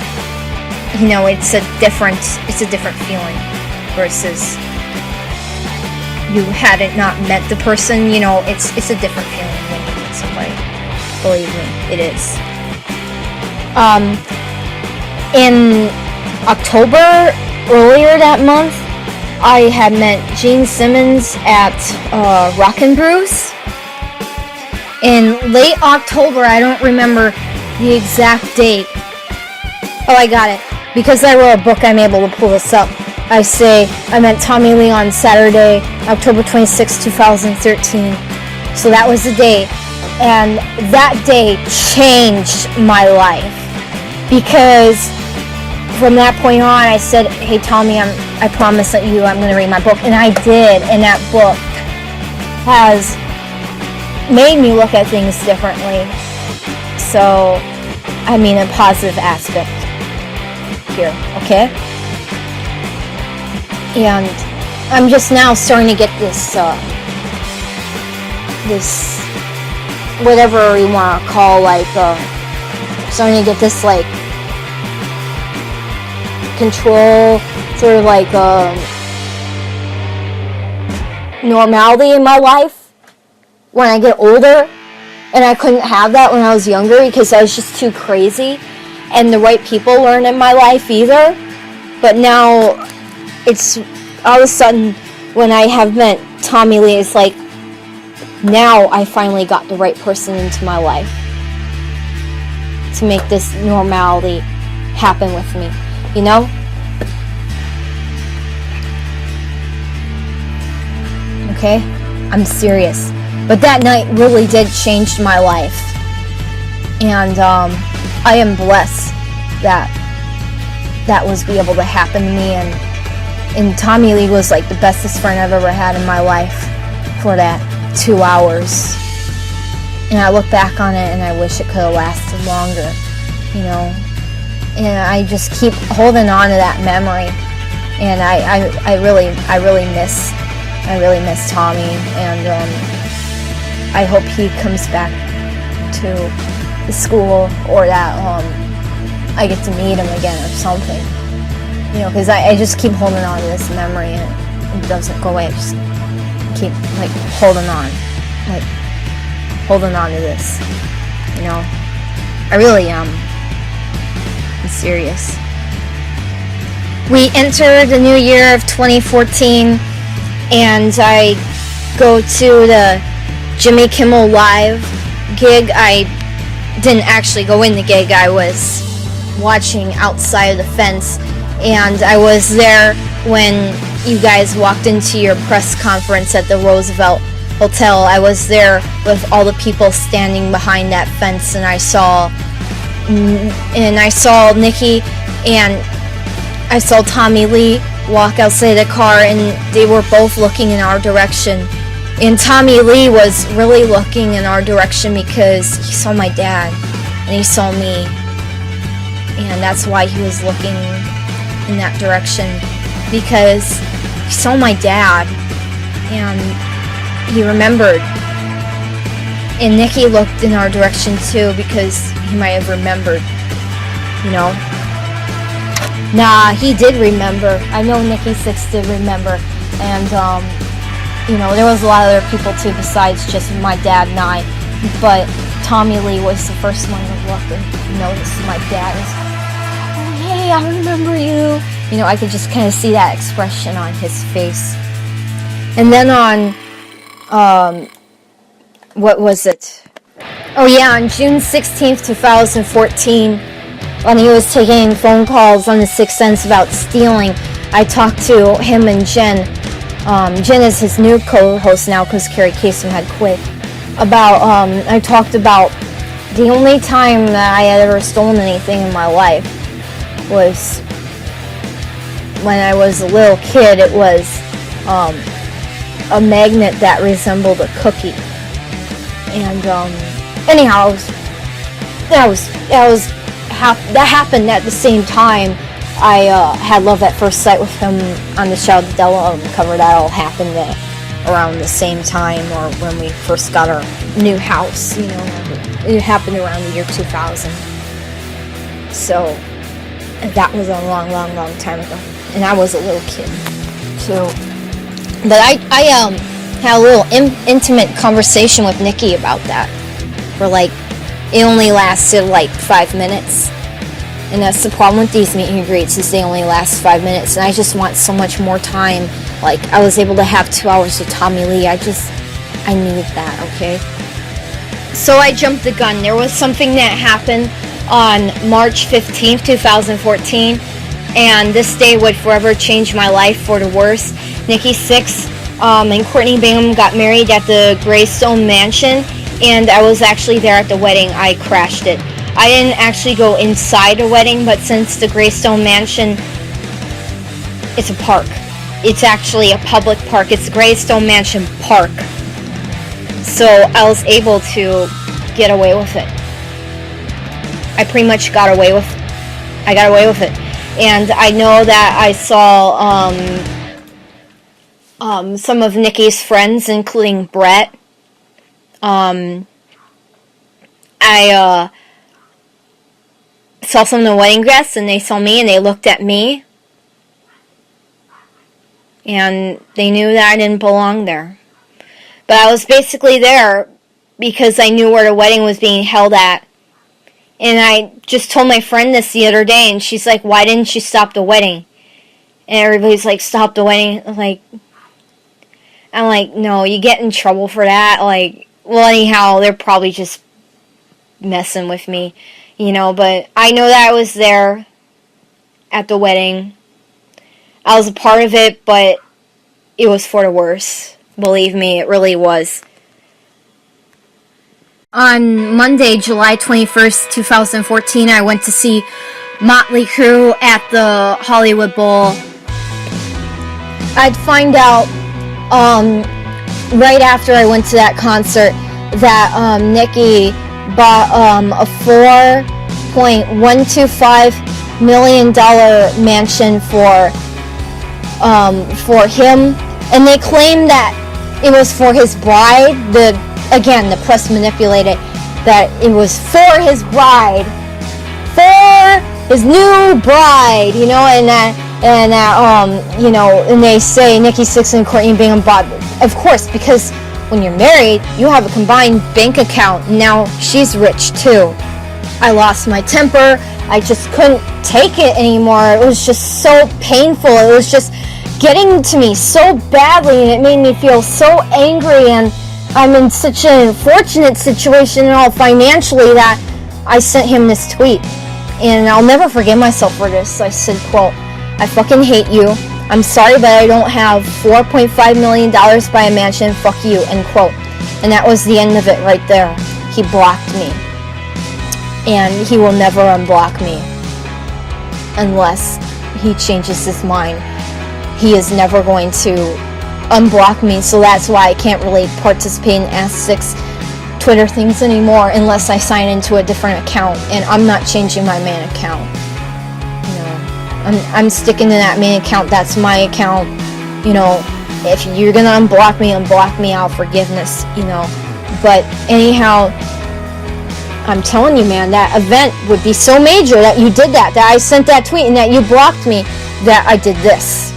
you know, it's a different feeling versus you hadn't not met the person. You know, it's a different feeling when you meet somebody. Believe me, it is. In October, earlier that month, I had met Gene Simmons at Rockin' Brews. In late October, I don't remember the exact date. Oh, I got it. Because I wrote a book, I'm able to pull this up. I say I met Tommy Lee on Saturday, October 26, 2013. So that was the day. And that day changed my life. Because from that point on, I said, hey, Tommy, I promise that I'm going to read my book. And I did. And that book has made me look at things differently. So, I mean, a positive aspect here, okay? And I'm just now starting to get this, whatever you want to call, like, starting to get this, like, control, sort of like, normality in my life when I get older. And I couldn't have that when I was younger because I was just too crazy. And the right people weren't in my life either. But now, it's all of a sudden, when I have met Tommy Lee, it's like, now I finally got the right person into my life to make this normality happen with me, you know? Okay? I'm serious. But that night really did change my life. And I am blessed that was be able to happen to me. And Tommy Lee was like the bestest friend I've ever had in my life for that 2 hours. And I look back on it and I wish it could have lasted longer, you know. And I just keep holding on to that memory. And I really miss Tommy. And I hope he comes back to the school, or that I get to meet him again or something. You know, because I just keep holding on to this memory and it doesn't go away. I just keep, like, holding on to this. You know, I really am. I'm serious. We enter the new year of 2014, and I go to the Jimmy Kimmel Live gig. I didn't actually go in the gig. I was watching outside of the fence, and I was there when you guys walked into your press conference at the Roosevelt Hotel. I was there with all the people standing behind that fence, and I saw Nikki and I saw Tommy Lee walk outside the car, and they were both looking in our direction. And Tommy Lee was really looking in our direction because he saw my dad and he saw me, and that's why he was looking in that direction, because he saw my dad and he remembered. And Nikki looked in our direction too because he might have remembered, you know. Nah, he did remember. I know Nikki Sixx did remember, and you know, there was a lot of other people too besides just my dad and I, but Tommy Lee was the first one to look and notice my dad. Oh, hey, I remember you. You know, I could just kind of see that expression on his face. And then on, what was it? Oh yeah, on June 16th, 2014, when he was taking phone calls on the Sixth Sense about stealing, I talked to him and Jen. Jen is his new co-host now because Carrie Kasem had quit. I talked about the only time that I had ever stolen anything in my life was when I was a little kid. It was a magnet that resembled a cookie. And anyhow, that happened at the same time. I had Love at First Sight with him on the Shout the Devil cover. That all happened around the same time, or when we first got our new house. You know, it happened around the year 2000. So that was a long, long, long time ago, and I was a little kid. So, but I had a little intimate conversation with Nikki about that. For like, it only lasted like 5 minutes. And that's the problem with these meet and greets, is they only last 5 minutes, and I just want so much more time. Like, I was able to have 2 hours with Tommy Lee. I need that, okay? So I jumped the gun. There was something that happened on March 15th, 2014, and this day would forever change my life for the worse. Nikki Sixx and Courtney Bingham got married at the Greystone Mansion, and I was actually there at the wedding. I crashed it. I didn't actually go inside a wedding, but since the Greystone Mansion, it's a park. It's actually a public park. It's the Greystone Mansion Park. So I was able to get away with it. I pretty much got away with it. And I know that I saw some of Nikki's friends, including Brett. I saw some of the wedding guests, and they saw me, and they looked at me, and they knew that I didn't belong there. But I was basically there because I knew where the wedding was being held at. And I just told my friend this the other day, and she's like, why didn't you stop the wedding? And everybody's like, stop the wedding. I'm like, no, you get in trouble for that. Like, well, anyhow, they're probably just messing with me, you know, but I know that I was there at the wedding. I was a part of it, but it was for the worse. Believe me, it really was. On Monday, July 21st, 2014, I went to see Mötley Crüe at the Hollywood Bowl. I'd find out right after I went to that concert that Nikki bought a $4.125 million mansion for him, and they claim that it was for his bride. The press manipulated that it was for his bride, for his new bride, you know, and they say Nikki Sixx and Courtney Bingham bought, of course, because when you're married, you have a combined bank account. Now she's rich too. I lost my temper. I just couldn't take it anymore. It was just so painful. It was just getting to me so badly, and it made me feel so angry. And I'm in such an unfortunate situation and all financially that I sent him this tweet. And I'll never forgive myself for this. I said, quote, "I fucking hate you. I'm sorry, but I don't have $4.5 million to buy a mansion. Fuck you," end quote. And that was the end of it right there. He blocked me. And he will never unblock me unless he changes his mind. He is never going to unblock me, so that's why I can't really participate in Ask Sixx Twitter things anymore unless I sign into a different account, and I'm not changing my main account. You know, I'm sticking to that main account. That's my account. You know, if you're gonna unblock me out of forgiveness. You know, but anyhow, I'm telling you, man, that event would be so major that you did that I sent that tweet and that you blocked me, that I did this.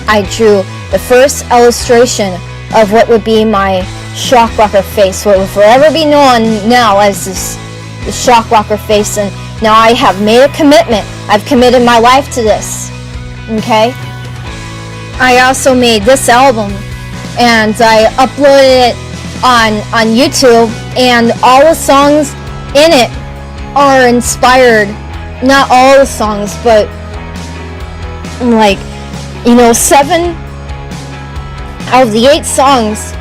I drew the first illustration of what would be my shockrocker face, what will forever be known now as the shockrocker face, and now I have made a commitment. I've committed my life to this, okay? I also made this album, and I uploaded it on YouTube, and all the songs in it are inspired, not all the songs, but like, you know, 7 out of the 8 songs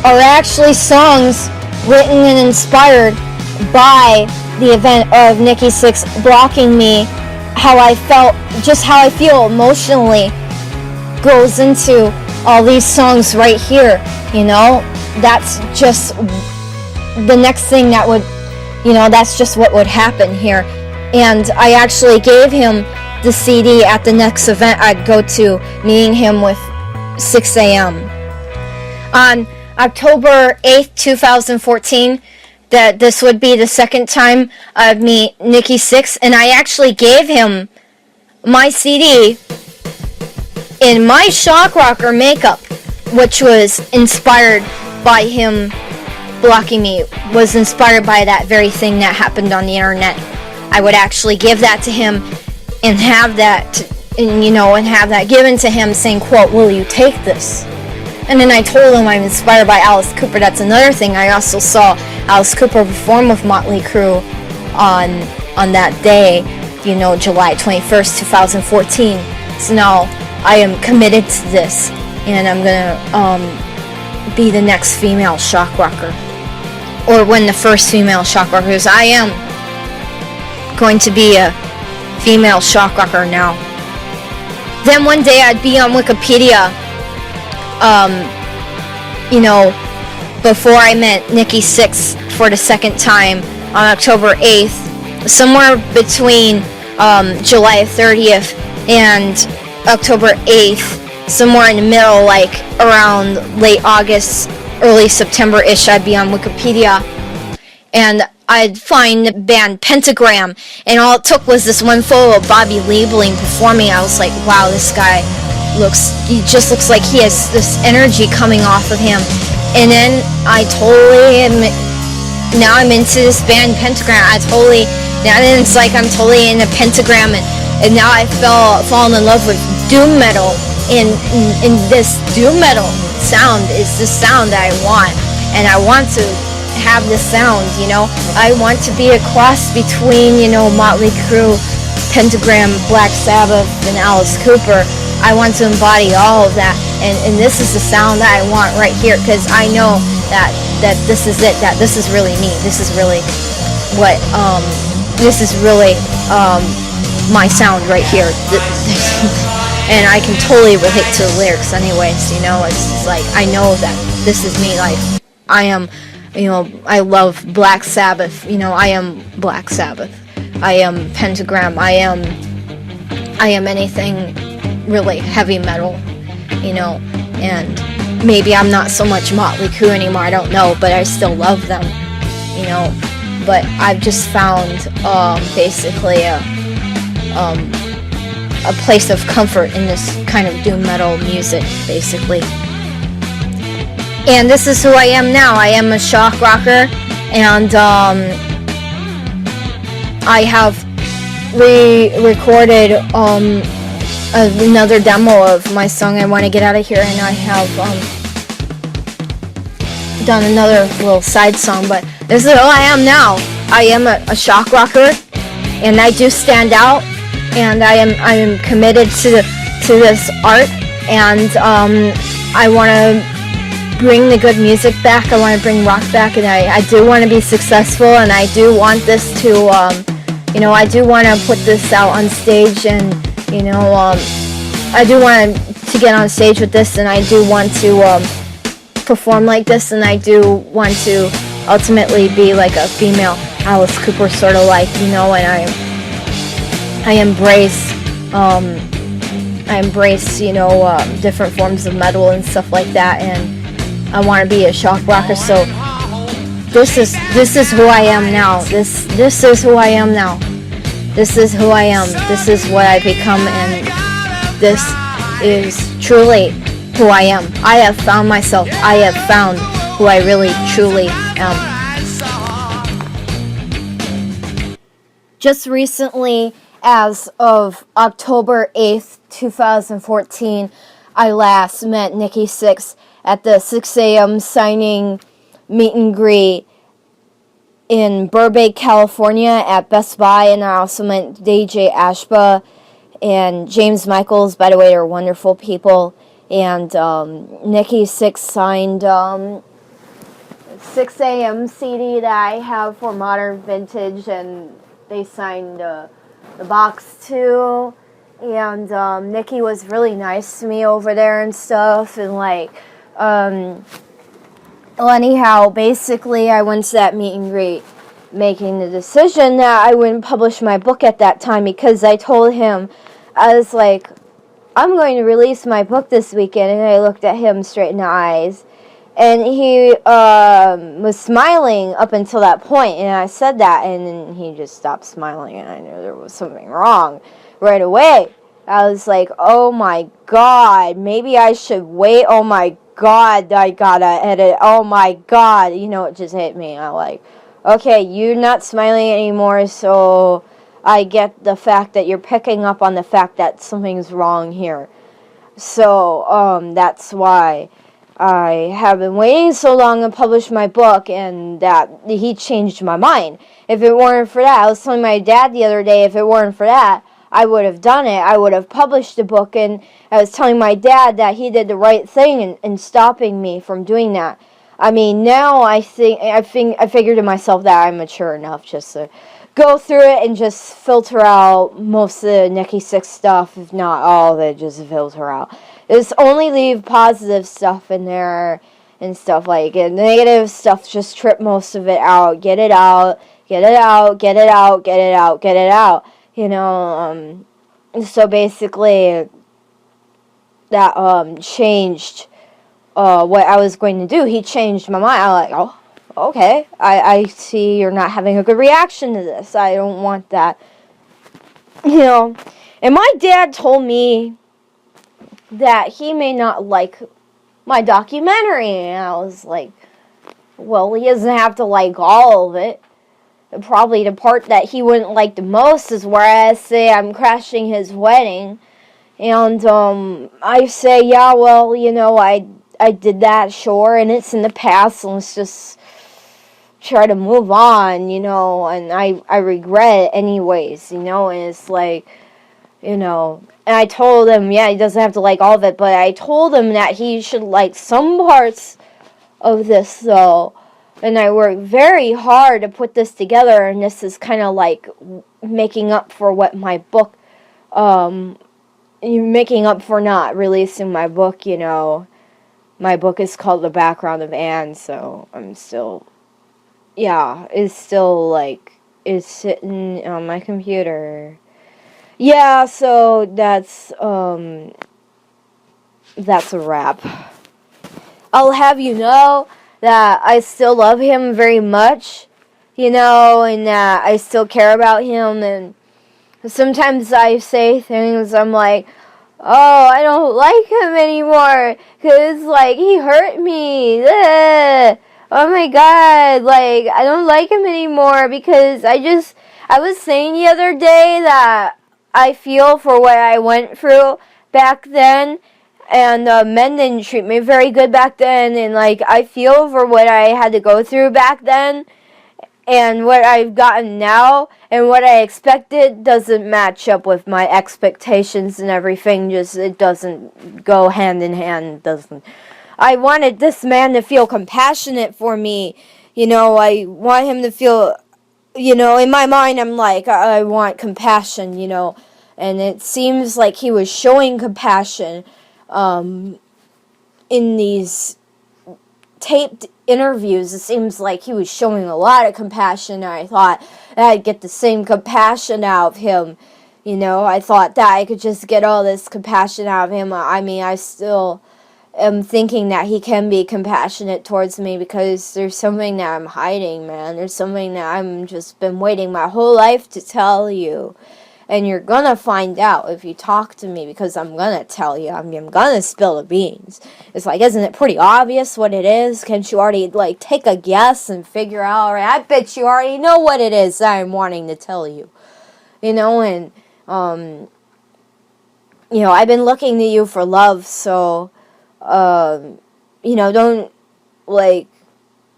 are actually songs written and inspired by the event of Nikki Sixx blocking me. How I felt, just how I feel emotionally goes into all these songs right here, you know? That's just the next thing that would, you know, that's just what would happen here. And I actually gave him the CD at the next event I'd go to, meeting him with 6 a.m. On October 8th, 2014, that this would be the second time I'd meet Nikki Sixx, and I actually gave him my CD in my shock rocker makeup, which was inspired by him blocking me, was inspired by that very thing that happened on the internet. I would actually give that to him and have that, and have that given to him, saying, quote, "Will you take this?" And then I told him I'm inspired by Alice Cooper. That's another thing. I also saw Alice Cooper perform with Mötley Crüe on that day, July 21st, 2014. So now I am committed to this, and I'm gonna be the next female shock rocker, or when the first female shock rocker is. I am going to be a female shock rocker now. Then one day I'd be on Wikipedia, before I met Nikki Sixx for the second time on October 8th, somewhere between July 30th and October 8th, somewhere in the middle, like around late August, early September-ish, I'd be on Wikipedia, and I'd find the band Pentagram, and all it took was this one photo of Bobby Liebling performing. I was like, wow, this guy just looks like he has this energy coming off of him. And then now I'm into this band Pentagram. Now it's like I'm totally into Pentagram, and now I fallen in love with doom metal, and this doom metal sound is the sound that I want, and I want to have this sound, I want to be a cross between, Mötley Crüe, Pentagram, Black Sabbath, and Alice Cooper. I want to embody all of that, and this is the sound that I want right here, because I know that this is it, that this is really me, this is really what, this is really my sound right here, and I can totally relate to the lyrics anyways, it's just like, I know that this is me, like, I am, I love Black Sabbath, I am Black Sabbath, I am Pentagram, I am anything really heavy metal, and maybe I'm not so much Mötley Crüe anymore, I don't know, but I still love them, but I've just found basically a place of comfort in this kind of doom metal music, basically. And this is who I am now. I am a shock rocker, and I have re-recorded another demo of my song I Want to Get Out of Here, and I have done another little side song, but this is who I am now. I am a shock rocker, and I do stand out, and I am committed to this art, and I want to bring the good music back. I want to bring rock back, and I do want to be successful, and I do want this to, I do want to put this out on stage, and, I do want to get on stage with this, and I do want to perform like this, and I do want to ultimately be like a female Alice Cooper, sort of like, and I embrace, different forms of metal and stuff like that, and I want to be a shock rocker. So this is who I am now. This is who I am now. This is who I am. This is what I become, and this is truly who I am. I have found myself. I have found who I really truly am. Just recently, as of October 8th, 2014, I last met Nikki Sixx at the 6 a.m. signing meet and greet in Burbank, California at Best Buy, and I also met DJ Ashba and James Michaels. By the way, they're wonderful people. And Nikki Sixx signed 6 a.m. CD that I have for Modern Vintage, and they signed the box too. And Nikki was really nice to me over there and stuff, and well, anyhow, basically I went to that meet and greet making the decision that I wouldn't publish my book at that time, because I told him, I was like, I'm going to release my book this weekend, and I looked at him straight in the eyes, and he was smiling up until that point, and I said that, and then he just stopped smiling, and I knew there was something wrong right away. I was like, oh my God, maybe I should wait. Oh my God, I gotta edit. Oh my God, it just hit me. I'm like, okay, you're not smiling anymore, so I get the fact that you're picking up on the fact that something's wrong here. So, that's why I have been waiting so long to publish my book, and that he changed my mind. If it weren't for that, I was telling my dad the other day, if it weren't for that, I would have done it. I would have published the book, and I was telling my dad that he did the right thing in stopping me from doing that. I mean, now I figured to myself that I'm mature enough just to go through it and just filter out most of the Nikki Sixx stuff, if not all of it, just filter out. Just only leave positive stuff in there and stuff like it. Negative stuff, just trip most of it out. Get it out, get it out, get it out, get it out, get it out. So basically that changed what I was going to do. He changed my mind. I'm like, oh, okay, I see you're not having a good reaction to this. I don't want that. And my dad told me that he may not like my documentary, and I was like, well, he doesn't have to like all of it. Probably the part that he wouldn't like the most is where I say I'm crashing his wedding, and I say, yeah, well, I did that, sure, and it's in the past, so let's just try to move on, and I regret it anyways, and it's like, and I told him, yeah, he doesn't have to like all of it, but I told him that he should like some parts of this, though. And I worked very hard to put this together, and this is kind of like making up for what my book, making up for not releasing my book, My book is called The Background of Anne, so I'm still, it's still like, it's sitting on my computer. Yeah, so that's a wrap. I'll have you know that I still love him very much, and that I still care about him, and sometimes I say things, I'm like, oh, I don't like him anymore, because, like, he hurt me, ugh. Oh my god, like, I don't like him anymore, because I was saying the other day that I feel for what I went through back then, and men didn't treat me very good back then, and, like, I feel for what I had to go through back then, and what I've gotten now, and what I expected doesn't match up with my expectations and everything. Just, it doesn't go hand in hand. Doesn't. I wanted this man to feel compassionate for me. You know, I want him to feel, you know, in my mind, I'm like, I want compassion, you know. And it seems like he was showing compassion in these taped interviews. It seems like he was showing a lot of compassion, and I thought that I'd get the same compassion out of him. You know, I thought that I could just get all this compassion out of him. I mean, I still am thinking that he can be compassionate towards me, because there's something that I'm hiding, man. There's something that I'm just been waiting my whole life to tell you. And you're gonna find out if you talk to me, because I'm gonna tell you. I'm gonna spill the beans. It's like, isn't it pretty obvious what it is? Can't you already, like, take a guess and figure out? Right? I bet you already know what it is that I'm wanting to tell you. You know, and, you know, I've been looking to you for love, so, you know,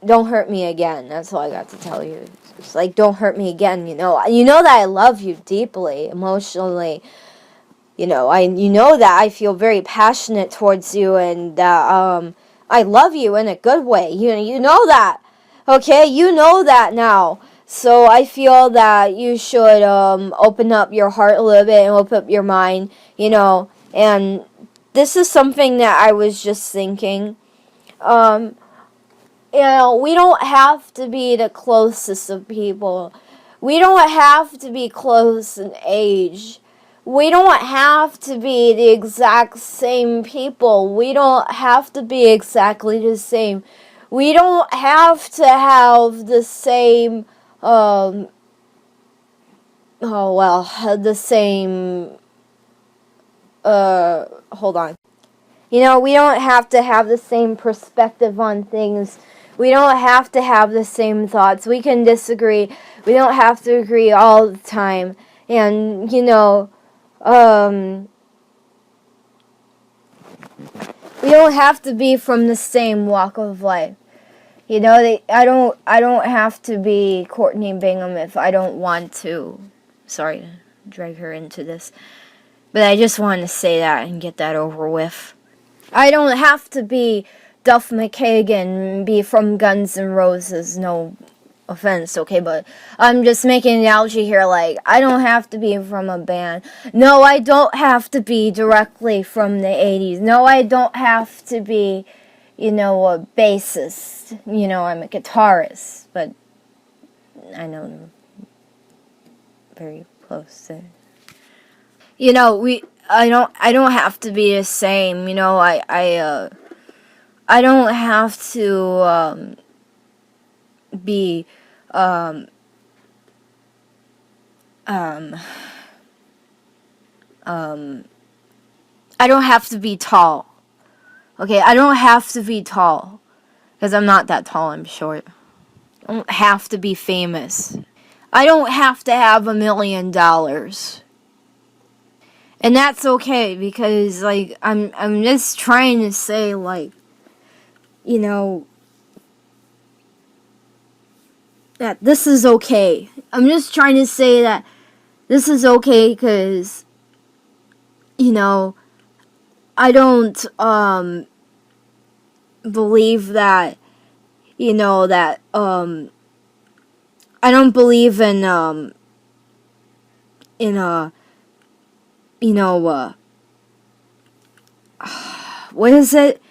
don't hurt me again. That's all I got to tell you. It's like, don't hurt me again, you know. You know that I love you deeply, emotionally. You know that I feel very passionate towards you, and that I love you in a good way. You know that. Okay? You know that now. So I feel that you should open up your heart a little bit and open up your mind, you know. And this is something that I was just thinking. You know, we don't have to be the closest of people. We don't have to be close in age. We don't have to be the exact same people. We don't have to be exactly the same. We don't have to have the same, the same, hold on. You know, we don't have to have the same perspective on things. We don't have to have the same thoughts. We can disagree. We don't have to agree all the time. And, you know, we don't have to be from the same walk of life. You know, I don't have to be Courtney Bingham if I don't want to. Sorry to drag her into this. But I just wanted to say that and get that over with. I don't have to be Duff McKagan, be from Guns N' Roses, no offense, okay, but I'm just making an analogy here, like, I don't have to be from a band. No, I don't have to be directly from the 80s. No, I don't have to be, you know, a bassist. You know, I'm a guitarist, but I know I'm very close to, you know, I don't have to be the same, you know. I don't have to be I don't have to be tall. Okay, I don't have to be tall, because I'm not that tall, I'm short. I don't have to be famous. I don't have to have $1 million. And that's okay, because, like, I'm just trying to say, like, you know, that this is okay. I'm just trying to say that this is okay, because, you know, I don't believe that, you know, that I don't believe in you know, what is it?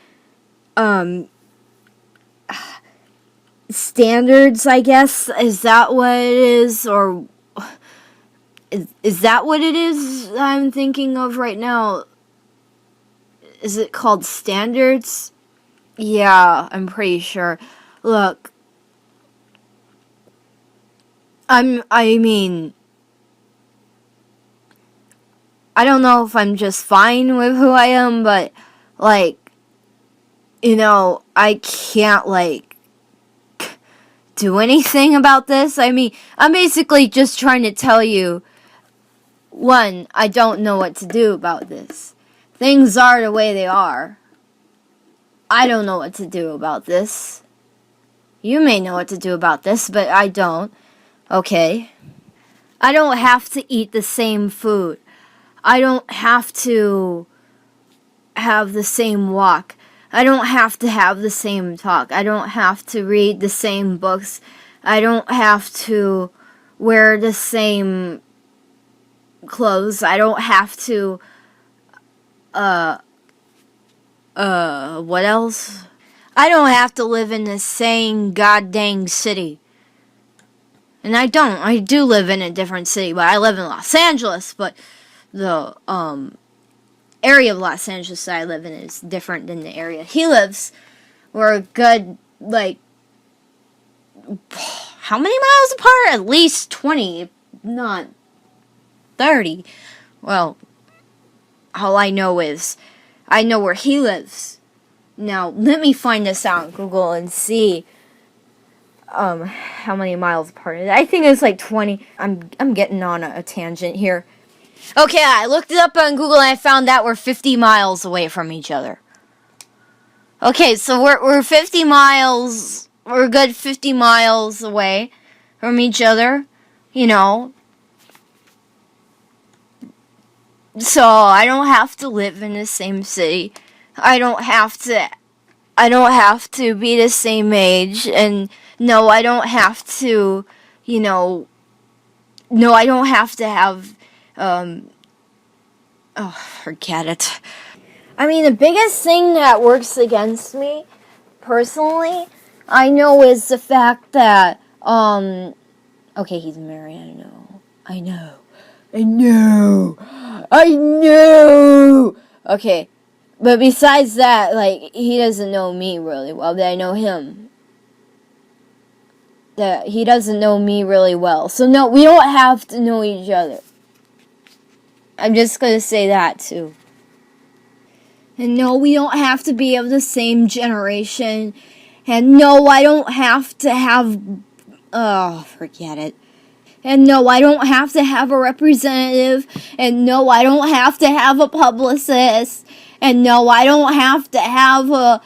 Standards, I guess. Is that what it is? Or is that what it is I'm thinking of right now? Is it called standards? Yeah, I'm pretty sure. Look, I mean, I don't know if I'm just fine with who I am, but, like, you know, I can't, like, do anything about this. I mean, I'm basically just trying to tell you, one, I don't know what to do about this. Things are the way they are. I don't know what to do about this. You may know what to do about this, but I don't. Okay? I don't have to eat the same food. I don't have to have the same walk. I don't have to have the same talk. I don't have to read the same books. I don't have to wear the same clothes. I don't have to, what else? I don't have to live in the same goddamn city. And I don't. I do live in a different city, but I live in Los Angeles, but the, area of Los Angeles that I live in is different than the area he lives. We're a good, like, how many miles apart? At least 20, if not 30. Well, all I know is I know where he lives. Now, let me find this out on Google and see how many miles apart it is. I think it's like 20. I'm getting on a tangent here. Okay, I looked it up on Google and I found that we're 50 miles away from each other. Okay, so we're 50 miles, we're a good 50 miles away from each other, you know. So I don't have to live in the same city. I don't have to be the same age, and no, I don't have to, you know, no, I don't have to have, forget it. I mean, the biggest thing that works against me, personally, I know is the fact that, okay, he's married, I know. Okay, but besides that, like, he doesn't know me really well, but I know him. That he doesn't know me really well. So no, we don't have to know each other. I'm just gonna say that too. And no, we don't have to be of the same generation. And no, I don't have to have, forget it. And no, I don't have to have a representative. And no, I don't have to have a publicist. And no, I don't have to have a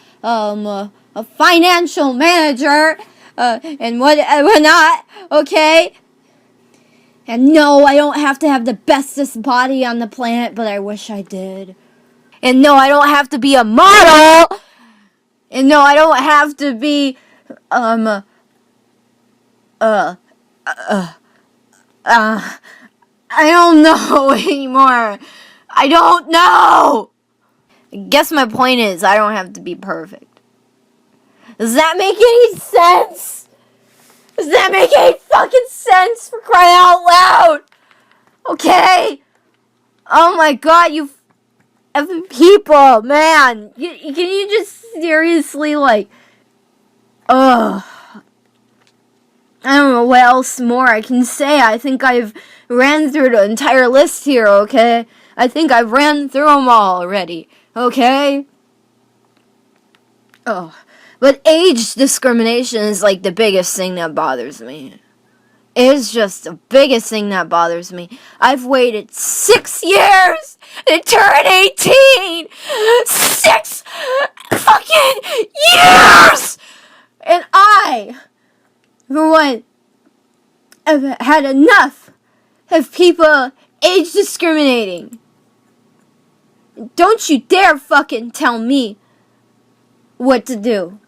financial manager. And whatnot, okay? And no, I don't have to have the bestest body on the planet, but I wish I did. And no, I don't have to be a model. And no, I don't have to be, I don't know anymore. I don't know. I guess my point is I don't have to be perfect. Does that make any sense? Does that make any fucking sense, for crying out loud? Okay? Oh my god, you effing people, man. Can you just seriously, like, I don't know what else more I can say. I think I've ran through the entire list here, okay? I think I've ran through them all already, okay? But age discrimination is, like, the biggest thing that bothers me. It is just the biggest thing that bothers me. I've waited 6 years to turn 18! 6 fucking years! And I, for one, have had enough of people age discriminating. Don't you dare fucking tell me what to do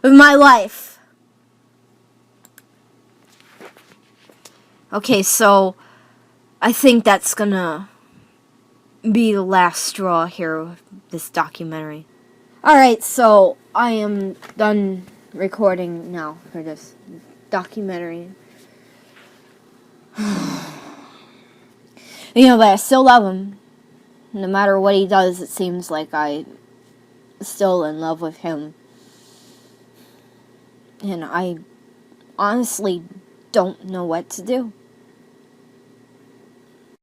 with my life. Okay, so I think that's gonna be the last straw here with this documentary. Alright, so I am done recording now for this documentary. You know, but I still love him. No matter what he does, it seems like I'm still in love with him. And I honestly don't know what to do.